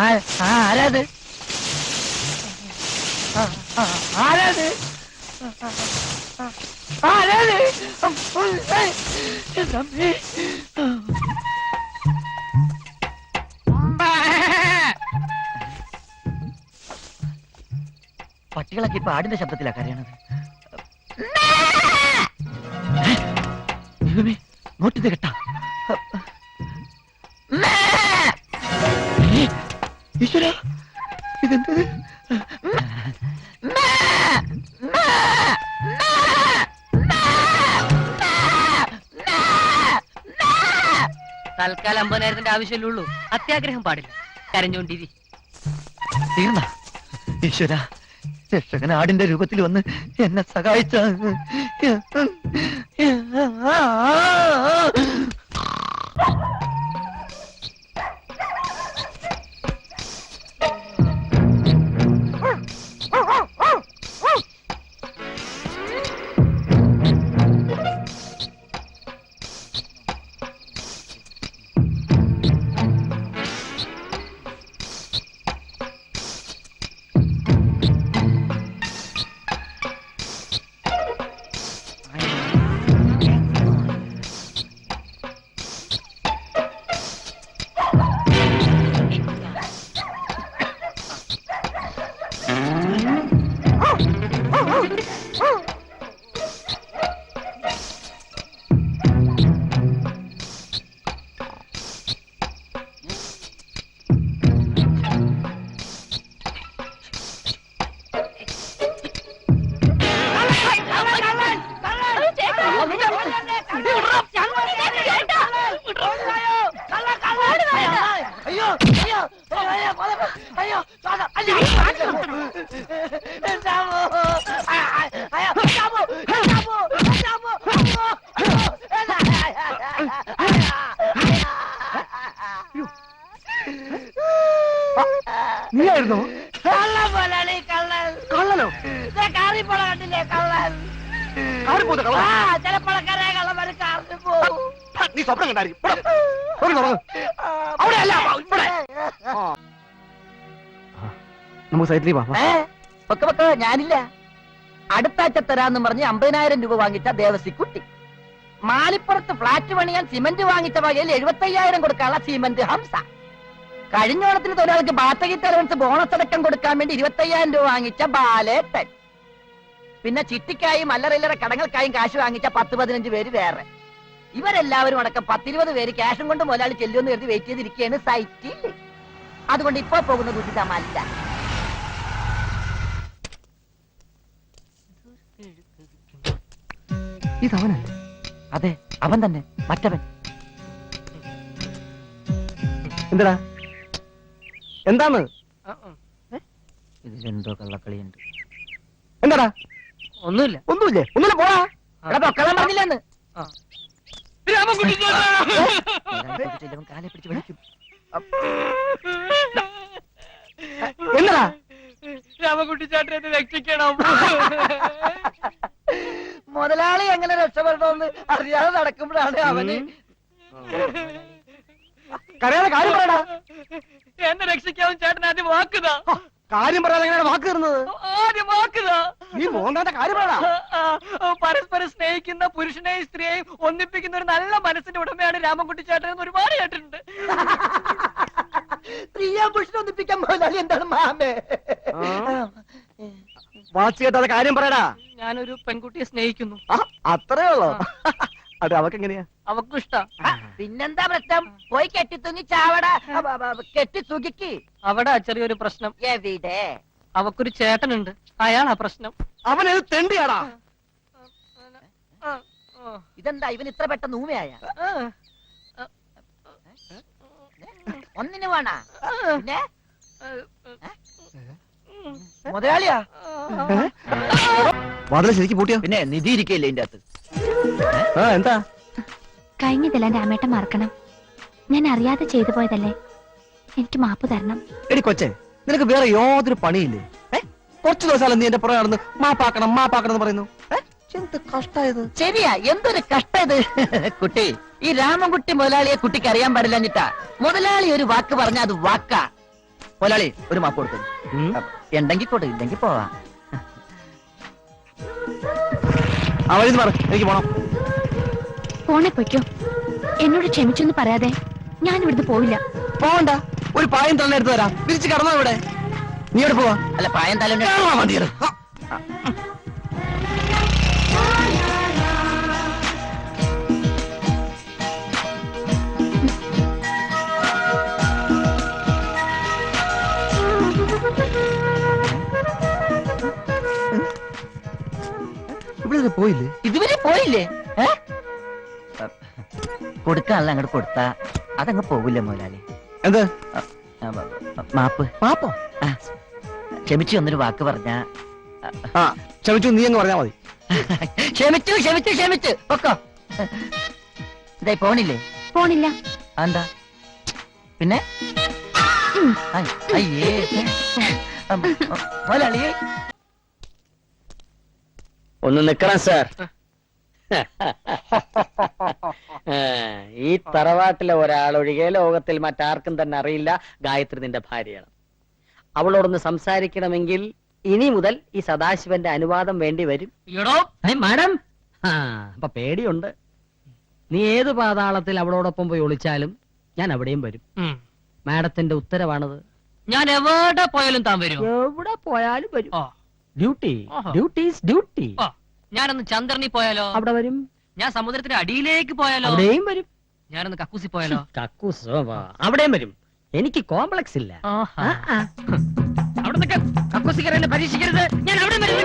Speaker 2: ആരാത്? ആരാത്? ആരാത്? പട്ടികളൊക്കെ ഇപ്പൊ ആടിന്റെ ശബ്ദത്തിലാ കരയണത്. നോട്ടിത് കേട്ടാ? ഈശ്വര ഇതെന്തത്?
Speaker 8: തൽക്കാലം 50,000 ആവശ്യമല്ലേ ഉള്ളൂ. അത്യാഗ്രഹം പാടില്ല. കരഞ്ഞോണ്ടിരി.
Speaker 2: തീർന്ന ഈശ്വര, രക്ഷകൻ ആടിന്റെ രൂപത്തിൽ വന്ന് എന്നെ സഹായിച്ച.
Speaker 5: നീയായിരുന്നോ?
Speaker 2: കള്ളനോ?
Speaker 6: നീ സ്വപ്നം കണ്ടായിരിക്കും.
Speaker 5: നമുക്ക് സൈറ്റിൽ
Speaker 2: പൊക്കെ ഞാനില്ല. അടുത്താഴ്ച തരാന്ന് പറഞ്ഞ് 50,000 രൂപ വാങ്ങിച്ച ദേവസിക്കുട്ടി. മാലിപ്പുറത്ത് ഫ്ലാറ്റ് പണിയാൻ സിമന്റ് വാങ്ങിച്ച വകയിൽ 75,000 കൊടുക്കാനുള്ള സിമന്റ് ഹംസ. കഴിഞ്ഞ ഓണത്തിന് തൊഴിലാളിക്ക് ബാത്തകിറ്റ് അലവൻസ് ബോണസ് അടക്കം കൊടുക്കാൻ വേണ്ടി 25,000 രൂപ വാങ്ങിച്ച ബാലേട്ടൻ. പിന്നെ ചിട്ടിക്കായും അല്ലറയില്ലറ കടങ്ങൾക്കായും കാശ് വാങ്ങിച്ച 10-15 പേര് വേറെ. ഇവരെല്ലാവരും അടക്കം 10-20 പേര് ക്യാഷും കൊണ്ട് മുതലാളി ചെല്ലുമെന്ന് കരുതി വെയിറ്റ് ചെയ്തിരിക്കുകയാണ് സൈറ്റിൽ. അതുകൊണ്ട് ഇപ്പൊ പോകുന്നത് ഉചിതമല്ല.
Speaker 5: ഇതവനല്ലേ?
Speaker 2: അതെ, അവൻ തന്നെ, മറ്റവൻ.
Speaker 5: എന്താ എന്താന്ന്?
Speaker 2: ഇതിലെന്തോ കള്ളക്കളിയുണ്ട്.
Speaker 5: എന്താടാ?
Speaker 8: ഒന്നുമില്ല.
Speaker 5: ഒന്നുമില്ല പോടാ.
Speaker 2: പൊക്കളാൻ പറഞ്ഞില്ലെന്ന്.
Speaker 8: രാമൻകുട്ടി
Speaker 2: കാലെ പിടിച്ച് വലിക്കും.
Speaker 5: എന്താ?
Speaker 8: രാമൻകുട്ടി ചേട്ടനെ രക്ഷിക്കണം.
Speaker 2: മുതലാളി എങ്ങനെ രക്ഷപ്പെടണമെന്ന് അറിയാതെ നടക്കുമ്പോഴാണ് അവന്
Speaker 5: കരയാതെ കാര്യം പറയടാ.
Speaker 8: എന്നെ രക്ഷിക്കാവും ചേട്ടൻ ആദ്യം വാക്കുതാ.
Speaker 5: കാര്യം പറയാതെ എങ്ങനെയാണ് വാക്ക് തരുന്നത്?
Speaker 8: ആദ്യം വാക്കുതാ.
Speaker 5: നീ മോന്താത്ത കാര്യം പറയടാ.
Speaker 8: പരസ്പരം സ്നേഹിക്കുന്ന പുരുഷനെയും സ്ത്രീയെയും ഒന്നിപ്പിക്കുന്ന ഒരു നല്ല മനസ്സിന്റെ ഉടമയാണ് രാമൻകുട്ടി ചേട്ടൻ എന്ന് ഒരുപാട് കേട്ടിട്ടുണ്ട്.
Speaker 2: സ്ത്രീയെ പുരുഷനെ ഒന്നിപ്പിക്കാൻ മുതലാളി എന്താണ് മാമേ?
Speaker 5: വാച്ച് കേട്ടാതെ കാര്യം പറയടാ.
Speaker 8: ഞാനൊരു പെൺകുട്ടിയെ സ്നേഹിക്കുന്നു.
Speaker 5: അത്രേ ഉള്ളോ? അത് അവക്കെങ്ങനെയാ?
Speaker 8: അവക്കും ഇഷ്ടാ.
Speaker 2: പിന്നെന്താ പ്രശ്നം? പോയി കെട്ടി തൂങ്ങി ചാവട, കെട്ടി തൂക്കിക്ക്.
Speaker 8: അവിടെ ചെറിയൊരു പ്രശ്നം.
Speaker 2: എവിടെ?
Speaker 8: അവക്കൊരു ചേട്ടനുണ്ട്, അയാളാ പ്രശ്നം.
Speaker 5: അവനത് തെണ്ടിയാടാ.
Speaker 2: ഇതെന്താ ഇവൻ ഇത്ര പെട്ടെന്ന് ഊമയായ? ഒന്നിന് വേണ പിന്നെ മുതലാളിയാ?
Speaker 5: വാതില് ശരിക്കും പൂട്ടിയോ?
Speaker 2: പിന്നെ നിധി ഇരിക്കല്ലേ ഇതിന്റെ അകത്ത്?
Speaker 5: എന്താ?
Speaker 7: കഴിഞ്ഞതെല്ലാം രാമേട്ടൻ മറക്കണം. ഞാൻ അറിയാതെ ചെയ്തു പോയതല്ലേ, എനിക്ക് മാപ്പ് തരണം.
Speaker 5: എടി കൊച്ചെ, നിനക്ക് വേറെ യാതൊരു പണിയില്ലേ? കുറച്ചു ദിവസം നീ എന്റെ പുറകെ നടന്ന് മാപ്പാക്കണം മാപ്പാക്കണം എന്ന് പറയുന്നു. എന്ത് കഷ്ടായത്.
Speaker 2: ശരിയാ, എന്തൊരു കഷ്ടത്. കുട്ടി, ഈ രാമൻകുട്ടി മുതലാളിയെ കുട്ടിക്ക് അറിയാൻ പാടില്ലഞ്ഞിട്ടാ. മുതലാളി ഒരു വാക്ക് പറഞ്ഞ അത് വാക്കാ. മുതലാളി ഒരു മാപ്പ് കൊടുക്കുന്നു. ഉണ്ടെങ്കിൽ കൊടു, ഇല്ലെങ്കിൽ പോവാ.
Speaker 5: അവരിന്ന് പറ, എനിക്ക് പോണം.
Speaker 7: പോണെ പൊയ്ക്കോ. എന്നോട് ക്ഷമിച്ചൊന്ന് പറയാതെ ഞാൻ ഇവിടുന്ന് പോവില്ല.
Speaker 5: പോവണ്ട, ഒരു പായം തന്നെ എടുത്തു തരാം. തിരിച്ച് കടന്നോ ഇവിടെ. നീ എവിടെ പോവാ?
Speaker 2: അല്ല പായം തല
Speaker 5: മതിയല്ലോ. ഇവിടെ പോയില്ലേ?
Speaker 2: ഇതുവരെ പോയില്ലേ? കൊടുക്കാനല്ല അങ്ങോട്ട് കൊടുത്താ അതങ്ങ് പോകില്ല മുതലാളി.
Speaker 5: എന്ത്
Speaker 2: മാപ്പ്?
Speaker 5: മാപ്പോ?
Speaker 2: ക്ഷമിച്ചു എന്നൊരു വാക്ക് പറഞ്ഞ.
Speaker 5: ക്ഷമിച്ചു, നീ അങ്ങ് പറഞ്ഞാ മതി.
Speaker 2: ക്ഷമിച്ചു ക്ഷമിച്ചു ക്ഷമിച്ചു പൊക്കോ. ഇതായി പോണില്ലേ?
Speaker 7: പോണില്ല.
Speaker 2: എന്താ പിന്നെ? അയ്യേ മുതലാളി
Speaker 9: ഒന്ന് നിക്കണം സാർ. ഈ തറവാട്ടിലെ ഒരാളൊഴികെ ലോകത്തിൽ മറ്റാർക്കും തന്നെ അറിയില്ല ഗായത്രി നിന്റെ ഭാര്യയാണ്. അവളോടൊന്ന് സംസാരിക്കണമെങ്കിൽ ഇനി മുതൽ ഈ സദാശിവന്റെ അനുവാദം വേണ്ടി വരും. മാഡം, അപ്പൊ പേടിയുണ്ട്. നീ ഏത് പാതാളത്തിൽ അവളോടൊപ്പം പോയി ഒളിച്ചാലും ഞാൻ അവിടെയും വരും. മാഡത്തിന്റെ ഉത്തരവാണത്.
Speaker 8: ഞാൻ എവിടെ പോയാലും താൻ വരും.
Speaker 9: എവിടെ പോയാലും വരും.
Speaker 8: ആ.
Speaker 9: Duty, duties duty.
Speaker 8: ആ, ഞാനൊന്ന് ചന്ദ്രനിൽ പോയാലോ?
Speaker 9: അവിടെ വരും.
Speaker 8: ഞാൻ സമുദ്രത്തിന്റെ അടിയിലേക്ക് പോയാലോ?
Speaker 9: അവിടെയും വരും.
Speaker 8: ഞാനൊന്ന് കക്കൂസി പോയാലോ?
Speaker 9: കക്കൂസ് അവിടെയും വരും. എനിക്ക് കോംപ്ലക്സ് ഇല്ല.
Speaker 8: അവിടെ നിൽക്കാൻ കക്കൂസിക്കാരല്ലേ പരീക്ഷിക്കരുത്. ഞാൻ അവിടെ വരും.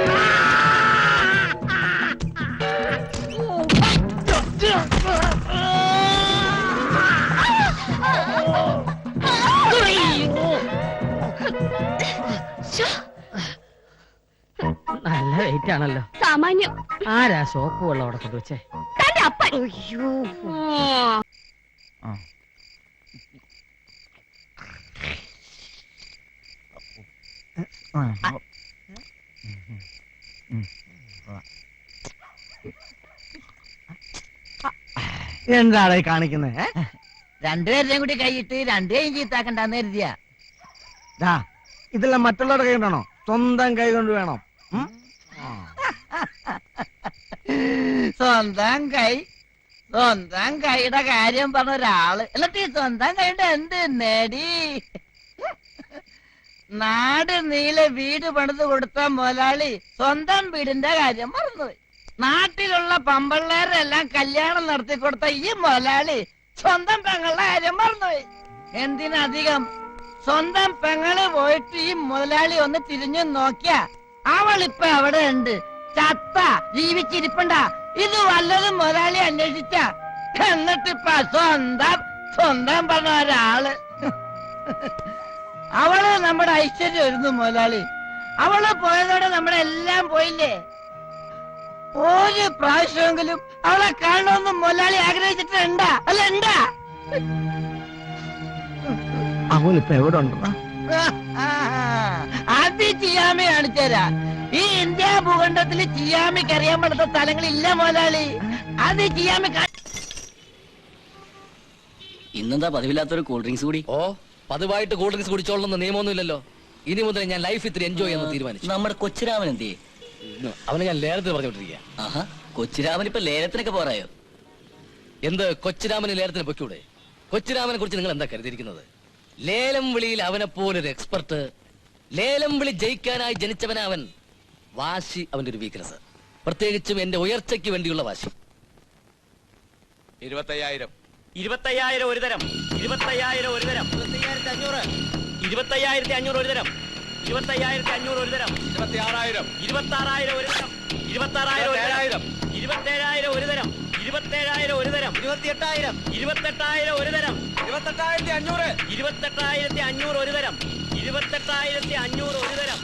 Speaker 9: നല്ല വെയിറ്റ് ആണല്ലോ.
Speaker 7: സാമാന്യം.
Speaker 9: ആരാ സോപ്പ് വെള്ളം അവിടെ കൊണ്ടുവച്ചേ?
Speaker 7: തന്റെ അപ്പൻ.
Speaker 5: എന്താണ് ഈ കാണിക്കുന്നത്?
Speaker 2: രണ്ടുപേരുടെയും കൂടി കൈയിട്ട് രണ്ടുപേരും ചീത്താക്കണ്ടെന്ന് കരുതിയാ.
Speaker 5: ഇതെല്ലാം മറ്റുള്ളവരുടെ കൈ കൊണ്ടാണോ? സ്വന്തം കൈ കൊണ്ട് വേണം.
Speaker 2: സ്വന്തം കൈ, സ്വന്തം കൈയുടെ കാര്യം പറഞ്ഞ ഒരാള്. എന്നിട്ട് ഈ സ്വന്തം കൈയുടെ എന്ത് നേടി? നാട് നീളെ വീട് പണിത് കൊടുത്ത മുതലാളി സ്വന്തം വീടിന്റെ കാര്യം മറന്നുപോയി. നാട്ടിലുള്ള പമ്പള്ളേരെല്ലാം കല്യാണം നടത്തി കൊടുത്ത ഈ മുതലാളി സ്വന്തം പെങ്ങളുടെ കാര്യം മറന്നുപോയി. എന്തിനധികം സ്വന്തം പെങ്ങള് പോയിട്ട് ഈ മുതലാളി ഒന്ന് തിരിഞ്ഞു നോക്കിയ അവളിപ്പ അവിടെ ഉണ്ട്. ചത്ത ജീവിച്ചിരിപ്പണ്ട. ഇത് വല്ലതും മുതലാളി അന്വേഷിച്ച. എന്നിട്ടിപ്പ സ്വന്തം പറഞ്ഞ ഒരാള്. അവള് നമ്മുടെ ഐശ്വര്യം ഒരുന്നു മുതലാളി. അവള് പോയതോടെ നമ്മുടെ എല്ലാം പോയില്ലേ. ഒരു പ്രാവശ്യമെങ്കിലും അവളെ കാണണമെന്ന് മുതലാളി ആഗ്രഹിച്ചിട്ടുണ്ടാ? അല്ല ഉണ്ടാ?
Speaker 5: അവളിപ്പോ എവിടെ ഉണ്ടോ?
Speaker 2: അത് ചിയാമി കാണിച്ചുതരാ. ഈ ഇന്ത്യ ഭൂഖണ്ഡത്തിൽ ചിയാമിക്ക് അറിയാൻ പറ്റാത്ത സ്ഥലങ്ങളില്ല മുതലാളി. അത് ചിയാമി.
Speaker 10: ഇന്നെന്താ പതിവില്ലാത്തൊരു കൂൾ ഡ്രിങ്ക്സ് കൂടി?
Speaker 11: ഓ, പതിവായിട്ട് കൂൾ ഡ്രിങ്ക്സ് കുടിച്ചോളണമെന്ന് നിയമമൊന്നുമില്ലല്ലോ. ഇനി മുതൽ ഞാൻ ലൈഫ് ഇത്തിരി എൻജോയ് ചെയ്യാൻ തീരുമാനിച്ചു.
Speaker 10: നമ്മുടെ കൊച്ചിരാമൻ എന്തിയെ?
Speaker 11: അവനെ ഞാൻ ലേലത്തിന് പറഞ്ഞോണ്ടിരിക്കുക.
Speaker 10: ആഹാ, കൊച്ചിരാമൻ ഇപ്പൊ ലേലത്തിനൊക്കെ പോറായോ?
Speaker 11: എന്ത് കൊച്ചിരാമന് ലേലത്തിന് പൊയ്ക്കൂടെ? കൊച്ചിരാമനെ കുറിച്ച് നിങ്ങൾ എന്താ കരുതിയിരിക്കുന്നത്? ലേലം വിളിയിൽ അവനെ പോലൊരു എക്സ്പെർട്ട്. ലേലം വിളി ജയിക്കാനായി ജനിച്ചവനാ അവൻ. വാശി അവന്റെ ഒരു വീക്ക്നെസ്. പ്രത്യേകിച്ചും എന്റെ ഉയർച്ചയ്ക്ക് വേണ്ടിയുള്ള വാശി.
Speaker 6: 25,000.
Speaker 9: 25,000 ഒരു തരം. 25,000 ഒരു തരം. 25,500. 25,500 ഒരു തരം. 25,500 ഒരു തരം.
Speaker 6: 26,000.
Speaker 9: 26,000 ഒരു തരം. 26,000 ഒരു തരം. 27,000 ഒരു തരം. 27,000 ഒരു തരം.
Speaker 2: 28,000.
Speaker 9: 28,000 ഒരു തരം.
Speaker 2: 28,500.
Speaker 9: 28,500 ഒരു തരം. 28,500 ഒരു തരം.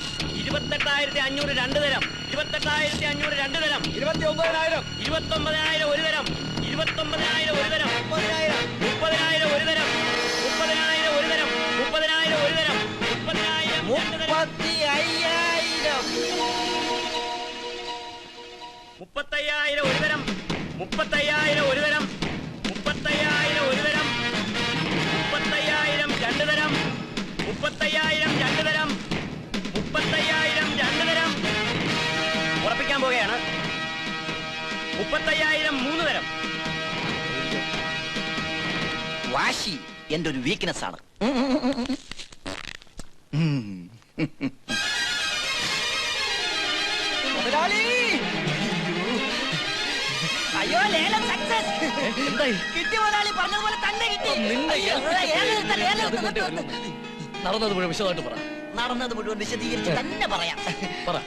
Speaker 9: 28,500 രണ്ട് തരം. 28,500 രണ്ട് തരം.
Speaker 2: 29,000.
Speaker 9: 29,000 ഒരു തരം. 29,000 ഒരു തരം. 30,000 ഒരു തരം. 30,000 ഒരു തരം. 30,000 ഒരു തരം. 30,000 രണ്ട് തരം. 35,000 ഒരു തരം. 35,000 ഒരു തരം. 35,000 ഒരു തരം. 30,000 രണ്ട് തരം. 30,000 രണ്ട് തരം. 30,000 രണ്ട് തരം. ഉറപ്പിക്കാൻ പോവുകയാണ്. 30,000 മൂന്ന് തരം.
Speaker 2: വാശി എന്റെ ഒരു വീക്ക്നെസ് ആണ്. മുതലാളി! അയ്യോ, ലേലം സക്സസ്! കിട്ടി മുതലാളി, പറഞ്ഞതുപോലെ തന്നെ കിട്ടി.
Speaker 11: നടന്നത് മുഴുവൻ വിശദമായിട്ട് പറ.
Speaker 2: നടന്നത് മുഴുവൻ വിശദീകരിച്ച് തന്നെ പറയാം.
Speaker 11: പറ.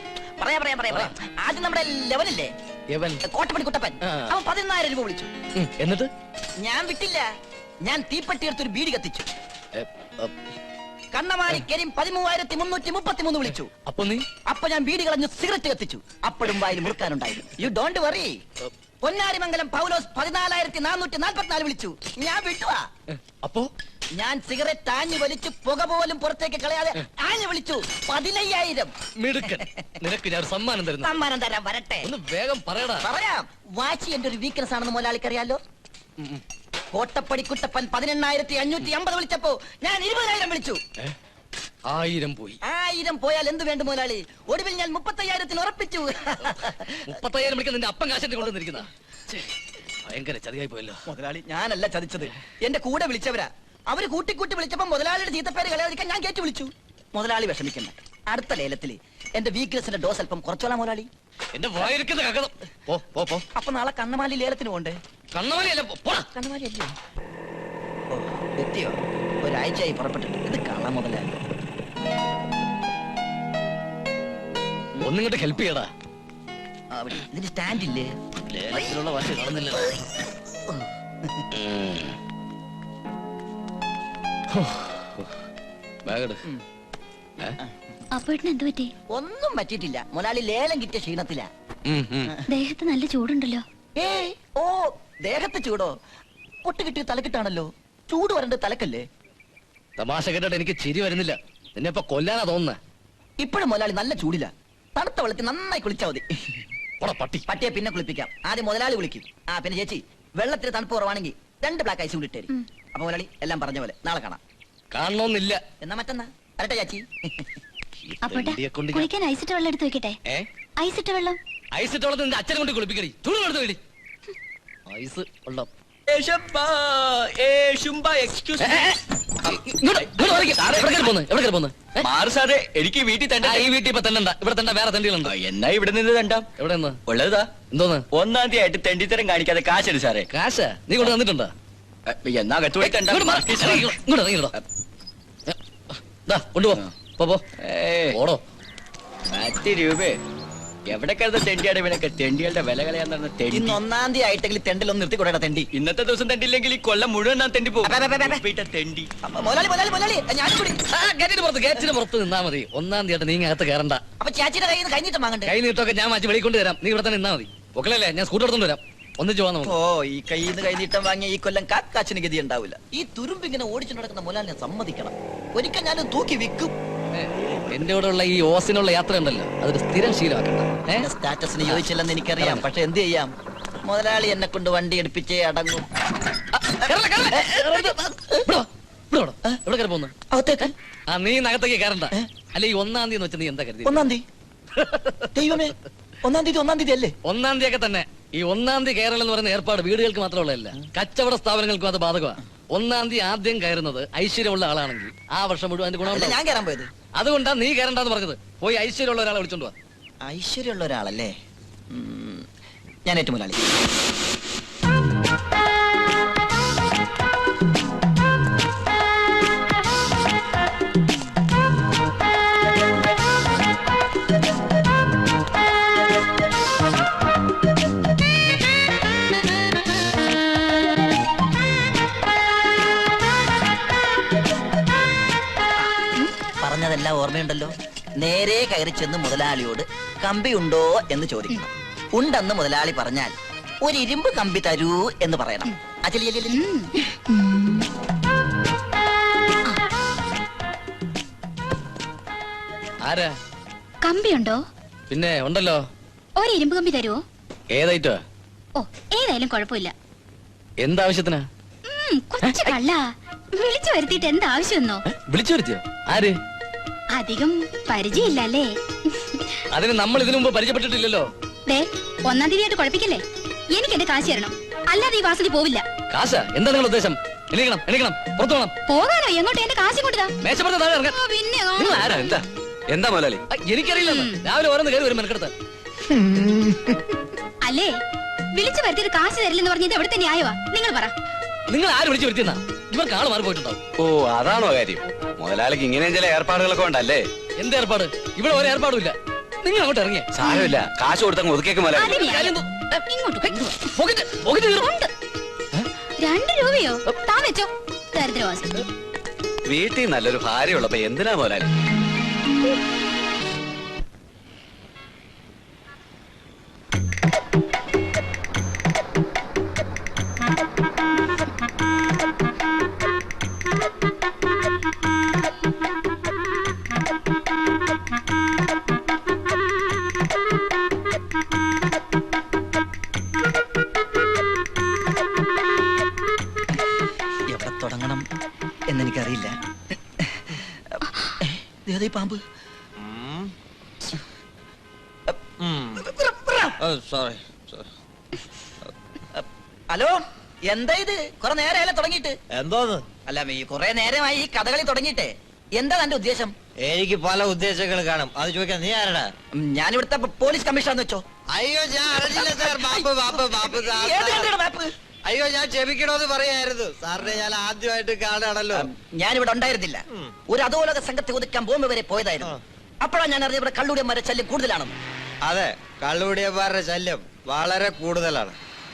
Speaker 2: പറയാം. ആദ്യം നമ്മുടെ ലെവലില്ലേ,
Speaker 11: യവൻ.
Speaker 2: കോട്ടപ്പടി കുട്ടപ്പൻ, അവൻ 14,000 രൂപ വിളിച്ചു.
Speaker 11: എന്നിട്ട്
Speaker 2: ഞാൻ വിട്ടില്ല. ഞാൻ തീപ്പെട്ടി എടുത്തൊരു ബീഡി കത്തിച്ചു.
Speaker 11: എ, അ,
Speaker 2: കണ്ണമാലി കരീം 13,333 വിളിച്ചു. അപ്പൊ ഞാൻ ബീഡി കളഞ്ഞു സിഗരറ്റ് കത്തിച്ചു. അപ്പോഴും വായിൽ മുറുക്കാനുണ്ടായിരുന്നു. You don't worry. Ponnarimangalam Paulose 14,444 വിളിച്ചു. ഞാൻ വിട്ടുവാ.
Speaker 11: അപ്പോ
Speaker 2: ഞാൻ സിഗരറ്റ് ആഞ്ഞു വലിച്ചു പുക പോലും പുറത്തേക്ക് കളയാതെ ആഞ്ഞു വിളിച്ചു 15,000.
Speaker 11: മിടുക്കൻ. നിനക്ക് ഞാൻ ഒരു സമ്മാനം തരുന്നു.
Speaker 2: സമ്മാനം തരാൻ വരട്ടെ.
Speaker 11: ഒന്ന് വേഗം പറയടാ.
Speaker 2: പറയാം. വാശി എന്റെ ഒരു വീക്ക്നെസ് ആണെന്ന് മുതലാളിക്കറിയാലോ. കോട്ടപ്പടി കുട്ടപ്പൻ 18,550 വിളിച്ചപ്പോ ഞാൻ 20,000 വിളിച്ചു.
Speaker 11: 1000 പോയി.
Speaker 2: 1000 പോയാൽ എന്ത് വേണ്ട മുതലാളി? ഒടുവിൽ ഞാൻ 35,000 ഉറപ്പിച്ചു.
Speaker 11: 30,000 വിളിക്കാൻ നിന്റെ അപ്പം കാശന്റെ കൊണ്ടുവന്നിരിക്കുന്ന ഭയങ്കര ചതിയായി പോയല്ലോ.
Speaker 2: മുതലാളി, ഞാനല്ല ചതിച്ചത്. എന്റെ കൂടെ വിളിച്ചവരാ. അവര് കൂട്ടിക്കൂട്ടി വിളിച്ചപ്പോ മുതലാളിയുടെ ചീത്തപ്പേര് കളയാതിരിക്കാൻ ഞാൻ കേട്ടു വിളിച്ചു. മുതലാളി വിഷമിക്കണ്ട. അടുത്ത ലേലത്തില് എന്റെ വീക്ക്നെസിന്റെ ഡോസ് അല്പം കുറച്ചോളാം മുതലാളി.
Speaker 11: എന്റെ വായിരിക്കുന്ന കകതം. പോ.
Speaker 2: അപ്പൊ നാളെ കണ്ണമാലി ലേലത്തിന് പോണ്ടേ?
Speaker 11: കണ്ണമാലിയല്ല,
Speaker 2: കണ്ണമാലി അല്ലേ? ഓ, എത്തിയോ? ഒരാഴ്ചയായി പുറപ്പെട്ടിട്ട്. ഇത് കള്ള മുതലാളി.
Speaker 11: ഒന്നിങ്ങോട്ട് ഹെൽപ്പ് ചെയ്യടാ.
Speaker 2: ഇതിന് സ്റ്റാൻഡ് ഇല്ലേ?
Speaker 11: ലേലത്തിലുള്ള വാശി കാണുന്നില്ല.
Speaker 7: എന്ത് പറ്റി?
Speaker 2: ഒന്നും പറ്റിയിട്ടില്ല മുതലാളി. ലേലം കിട്ടിയ ക്ഷീണത്തില.
Speaker 7: ദേഹത്ത് നല്ല ചൂടുണ്ടല്ലോ.
Speaker 2: ഏയ്, ഓ, ദേഹത്ത് ചൂടോ? പൊട്ട് കിട്ടിയ തലക്കിട്ടാണല്ലോ. ചൂട് വരണ്ട തലക്കല്ലേ?
Speaker 11: തമാശ കേട്ടിട്ട് എനിക്ക് ചിരി വരുന്നില്ല. നിന്നെ ഇപ്പൊ കൊല്ലാനാ തോന്നുന്നേ.
Speaker 2: ഇപ്പോഴും മുതലാളി നല്ല ചൂടില്ല. തണുത്ത വെള്ളത്തിൽ നന്നായി കുളിച്ചാ മതി.
Speaker 11: പട്ടി.
Speaker 2: പട്ടിയെ പിന്നെ കുളിപ്പിക്കാം. ആദ്യം മുതലാളി കുളിക്കും. പിന്നെ ചേച്ചി, വെള്ളത്തിൽ തണുപ്പ് കുറവാണെങ്കിൽ 2 ബ്ലാക്ക് ഐസ് കൂടി ഇട്ടേരും. അപ്പൊ മുതലാളി എല്ലാം പറഞ്ഞ പോലെ നാളെ കാണാം.
Speaker 11: കാണണമെന്നില്ല.
Speaker 2: എന്നാ മറ്റന്നാ വരട്ടെ ചേച്ചി.
Speaker 7: കുളിക്കാൻ ഐസിട്ട വെള്ളം എടുത്ത് വെക്കട്ടെ? ഐസിട്ട വെള്ളം.
Speaker 11: ഐസിട്ട വെള്ളത്തിൽ നിന്റെ അച്ഛനെ കൊണ്ട് കുളിപ്പിക്കടി. ചൂട് എടുത്ത് വേടി. ഐസ് വെള്ളം.
Speaker 10: എനിക്ക് വീട്ടിൽ തന്നെ.
Speaker 11: ഈ വീട്ടിൽ ഇപ്പൊ തെണ്ടണ്ട. ഇവിടെ തെണ്ട വേറെ തെണ്ടികളുണ്ടോ?
Speaker 10: എന്നാ ഇവിടെ നിന്ന് തണ്ടാം.
Speaker 11: എവിടെ നിന്ന്
Speaker 10: ഉള്ളതാ?
Speaker 11: എന്തോന്ന്?
Speaker 10: 1-ാം തീയതി ആയിട്ട് തെണ്ടിത്തരം കാണിക്കാതെ കാശെടു സാറേ.
Speaker 11: കാശ നീ കൊണ്ട് തന്നിട്ടുണ്ടോ?
Speaker 10: എന്നാ കത്തുപോയി തണ്ടാ.
Speaker 11: കൊണ്ടുപോ. ഓടോ.
Speaker 10: 10 രൂപ എവിടെ കരുത തെണ്ടിയാണ് ഇവനൊക്കെ. തെണ്ടികളുടെ വില കളയാൻ തന്നെ തെണ്ടി.
Speaker 2: ഇന്ന് 1-ാം തീയതി ആയിട്ടെങ്കിൽ തെണ്ടിലൊന്ന് നിർത്തി കൊടേടാ തെണ്ടി.
Speaker 10: ഇന്നത്തെ ദിവസം തെണ്ടില്ലെങ്കിൽ ഈ കൊല്ലം മുഴുവൻ ഞാൻ തെണ്ടി പോകും. തെണ്ടി
Speaker 2: മുതലാളി ഞാൻ കൂടി.
Speaker 11: ഗേറ്റിന് പുറത്ത് നിന്നാ മതി. 1-ാം തീയതി നീ അകത്ത് കയറണ്ട.
Speaker 2: അപ്പൊ ചേച്ചിയുടെ കയ്യിൽ നിന്ന് കഴിഞ്ഞിട്ട് വാങ്ങണ്ടേ?
Speaker 11: കൈ നീട്ടൊക്കെ ഞാൻ മാറ്റി വെളിക്കൊണ്ട് തരാം. നീ ഇവിടെ തന്നെ നിന്നാ മതി. ഒക്കലല്ലേ, ഞാൻ സ്കൂട്ടർ എടുത്തോണ്ട് വരാം. ഒന്നിച്ച് പോവാൻ നമുക്ക്.
Speaker 2: ഓ, ഈ കയ്യിൽ നിന്ന് കൈനീട്ടം വാങ്ങിയ ഈ കൊല്ലം കാക്കാച്ചിന് ഗതി ഉണ്ടാവില്ല. ഈ തുരുമ്പിങ്ങനെ ഓടിച്ചു നടക്കുന്ന മുതലാളിനെ സമ്മതിക്കണം. ഒരിക്കൽ ഞാൻ തൂക്കി വിൽക്കും.
Speaker 11: എന്റെ കൂടെ ഉള്ള ഈ ഓസിനുള്ള യാത്ര ഉണ്ടല്ലോ, അതൊരു സ്ഥിരം ശീലമാക്കണ്ട.
Speaker 2: സ്റ്റാറ്റസിന് ചോദിച്ചില്ലെന്ന് എനിക്കറിയാം. പക്ഷെ എന്ത് ചെയ്യാം, മുതലാളി എന്നെ കൊണ്ട് വണ്ടി എടുപ്പിച്ചേ അടങ്ങും.
Speaker 11: എവിടെ കയറി പോന്നു?
Speaker 2: അകത്തേക്ക്.
Speaker 11: നീ നകത്തേക്ക് കയറണ്ട. അല്ല, ഈ 1-ാം തീയതി വെച്ച് നീ എന്താ കരുതി?
Speaker 2: 1-ാം തീയതി? ദൈവമേ, 1-ാം തീയതി അല്ലേ?
Speaker 11: 1-ാം തീയതി ഒക്കെ തന്നെ. ഈ 1-ാം തീയതി കയറൽ എന്ന് പറയുന്ന ഏർപ്പാട് വീടുകൾക്ക് മാത്രമുള്ളതല്ല, കച്ചവട സ്ഥാപനങ്ങൾക്കും അത് ബാധകമാണ്. 1-ാം തീയതി ആദ്യം കയറുന്നത് ഐശ്വര്യമുള്ള ആളാണെങ്കിൽ ആ വർഷം മുഴുവൻ അതിന്റെ ഗുണം.
Speaker 2: ഞാൻ കയറാൻ പോയത്
Speaker 11: അതുകൊണ്ടാ നീ കയറണ്ടെന്ന് പറഞ്ഞത്. പോയി ഐശ്വര്യമുള്ള ഒരാളെ വിളിച്ചോണ്ട് പോവാ.
Speaker 2: ഐശ്വര്യമുള്ള ഒരാളല്ലേ? ഞാൻ ഏറ്റവും മുതലാളി. പറഞ്ഞതെല്ലാം ഓർമ്മയുണ്ടല്ലോ. നേരെ കയറി ചെന്ന് മുതലാളിയോട് കമ്പി ഉണ്ടോ എന്ന് ചോദിക്കണം. ഉണ്ടെന്ന് മുതലാളി പറഞ്ഞാൽ ഒരു ഇരുമ്പ് കമ്പി തരൂ എന്ന് പറയണം.
Speaker 11: ആരാ?
Speaker 7: കമ്പിയുണ്ടോ?
Speaker 11: പിന്നെ ഉണ്ടല്ലോ.
Speaker 7: ഒരു ഇരുമ്പ് കമ്പി തരുവോ?
Speaker 11: ഏതായിട്ടോ?
Speaker 7: ഓ, ഏതായാലും കുഴപ്പമില്ല.
Speaker 11: എന്താവശ്യത്തിനാ?
Speaker 7: കൊച്ചു കള്ള വിളിച്ചു വരുത്തിയിട്ട് എന്താവശ്യമൊന്നോ?
Speaker 11: വിളിച്ചു വരുത്തിയോ? ആര്?
Speaker 7: അധികം പരിചയമില്ലല്ലേ?
Speaker 11: അതിന് നമ്മൾ ഇതിനു മുമ്പ് പരിചയപ്പെട്ടിട്ടില്ലല്ലോ.
Speaker 7: ഒന്നാം തീയതിയായിട്ട് കുഴപ്പിക്കല്ലേ? എനിക്ക് എന്റെ കാശ് തരണം, അല്ലാതെ ഈ വാസത്തിൽ പോവില്ല.
Speaker 11: കാശ? എന്താ നിങ്ങളുടെ ഉദ്ദേശം? എണീക്കണം, എണീക്കണം, പുറത്തു പോകണം.
Speaker 7: പോകാനോ? എങ്ങോട്ട്? എന്റെ കാശ് കൊണ്ടുതാ.
Speaker 11: മേശപ്പുറത്ത് താഴെ ഇറങ്ങാൻ.
Speaker 7: പിന്നെ
Speaker 11: നിങ്ങൾ ആരാ? എന്താ എന്താ മുതലാളി? എനിക്കറിയില്ല. രാവിലെ ഓരോന്ന് കയറി വരും മെനക്കെടുത്ത്.
Speaker 7: അല്ലേ വിളിച്ചു വരുത്തിയിട്ട് കാശ് തരില്ലെന്ന് പറഞ്ഞത് എവിടുത്തെ ന്യായവാ? നിങ്ങൾ പറ.
Speaker 11: നിങ്ങൾ ആര് വിളിച്ചു വരുത്തിയെന്നാ? ഇവർക്ക് ആള് മാറി പോയിട്ടുണ്ടാവും.
Speaker 6: ഓ, അതാണോ കാര്യം? മുതലാളിക്ക് ഇങ്ങനെ ചില ഏർപ്പാടുകളൊക്കെ ഉണ്ടല്ലേ?
Speaker 11: എന്ത് ഏർപ്പാട്? ഇവിടെ ഒരു ഏർപ്പാടും ഇല്ല. നിങ്ങൾ അങ്ങോട്ട് ഇറങ്ങിയ
Speaker 6: സാരമില്ല, കാശ് കൊടുത്തങ്ങ് ഒതുക്കേക്ക് മുതലാളി.
Speaker 7: ഇങ്ങോട്ട് ഉണ്ട്. 2 രൂപയോ? താ വെച്ചോ. ദരിദ്രവാസി.
Speaker 6: വീട്ടിൽ നല്ലൊരു ഭാര്യ ഉള്ളപ്പോ എന്തിനാ മുതലാളി?
Speaker 2: എവിടെ തുടങ്ങണം എന്നെനിക്കറിയില്ല. പാമ്പ്. ഹലോ, എന്താ ഇത്? കുറെ നേരമല്ലേ തുടങ്ങിയിട്ട്?
Speaker 5: എന്തോന്ന്?
Speaker 2: അല്ല, ഈ കുറെ നേരമായി ഈ കഥകളി തുടങ്ങിയിട്ടേ. എന്താ തന്റെ ഉദ്ദേശം?
Speaker 5: എനിക്ക് പല ഉദ്ദേശങ്ങൾ കാണും, അത് ചോദിക്കാൻ നീ ആരടാ?
Speaker 2: ഞാൻ ഇവിടുത്തെ പോലീസ് കമ്മീഷണർ വെച്ചോ.
Speaker 5: അയ്യോ, ഞാൻ അറിഞ്ഞില്ല സാർ. അയ്യോ, ഞാൻ ക്ഷമിക്കണോന്ന് പറയായിരുന്നു സാറിനെ. ഞാൻ ആദ്യമായിട്ട് കാണാണല്ലോ.
Speaker 2: ഞാനിവിടെ ഉണ്ടായിരുന്നില്ല. ഒരു അധോലോക സംഘത്തെ ഒതുക്കാൻ ബോംബെ വരെ പോയതായിരുന്നു. അപ്പോഴാണ് ഞാൻ അറിഞ്ഞത് ഇവിടെ കള്ളുടിയന്മാരെ ശല്യം കൂടുതലാണെന്ന്.
Speaker 5: അതെ, കള്ളുകൂടിയന്മാരുടെ ശല്യം വളരെ കൂടുതലാണ്.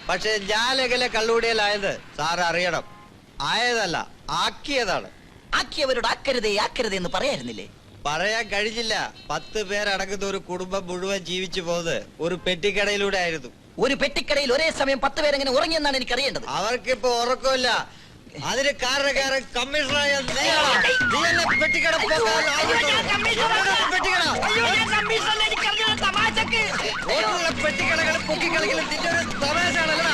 Speaker 5: പക്ഷെ ഞാൻ എങ്ങനെ കള്ളുകൂടിയലായത് സാർ അറിയണം. ആയതല്ല, ആക്കിയതാണ്.
Speaker 2: ആക്കിയവരോട് ആക്കരുതേ ആക്കരുതേ എന്ന് പറയായിരുന്നില്ലേ?
Speaker 5: പറയാൻ കഴിഞ്ഞില്ല. 10 പേരടങ്ങുന്ന ഒരു കുടുംബം മുഴുവൻ ജീവിച്ചു പോകുന്നത് ഒരു പെട്ടിക്കടയിലൂടെ ആയിരുന്നു.
Speaker 2: ഒരു പെട്ടിക്കടയിൽ ഒരേ സമയം 10 പേരെങ്ങനെ ഉറങ്ങിയെന്നാണ് എനിക്ക് അറിയേണ്ടത്.
Speaker 5: അവർക്കിപ്പോ ഉറക്കമില്ല. അതിന് കാരണക്കാരൻ കമ്മീഷണറായ പെട്ടിക്കട പെട്ടിക്കടകൾ പൊക്കിക്കളിക്കലും നിന്റെ ഒരു തമാശയാണല്ലോ.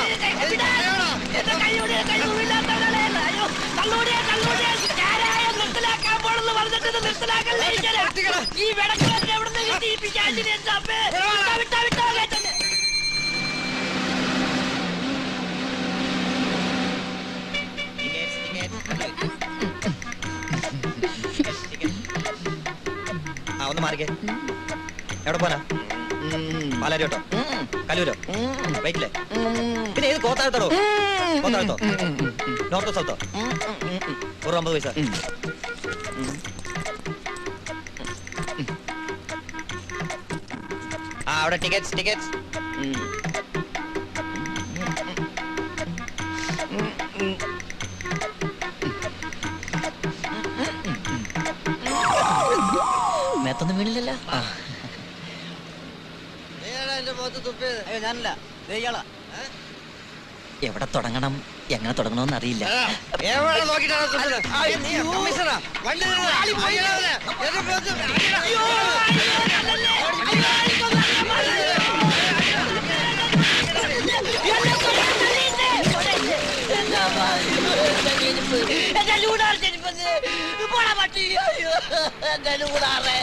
Speaker 2: ഒന്ന് മാറിക്കേ. എവിടെ പോനാ? പാലാരിയോട്ടോ? കല്ലൂരോ? വൈറ്റില്ലേ? പിന്നെ ഏത് കോത്താഴത്തോ? കോത്താഴത്തോ? നോർത്തോ സൗത്തോ? ഒരു 50 പൈസ. അവിടെ ടിക്കറ്റ്സ്. മേത്തൊന്നും വീണില്ലല്ലോ. ഞാനല്ല, എവിടെ തുടങ്ങണം എങ്ങനെ തുടങ്ങണമെന്ന് അറിയില്ല.
Speaker 5: എവിടെ നോക്കിട്ടാണ്
Speaker 8: എന്റെ ലൂടാർ ചെരുപ്പത് പോടാ പട്ടി. എന്റെ ലൂടാറേ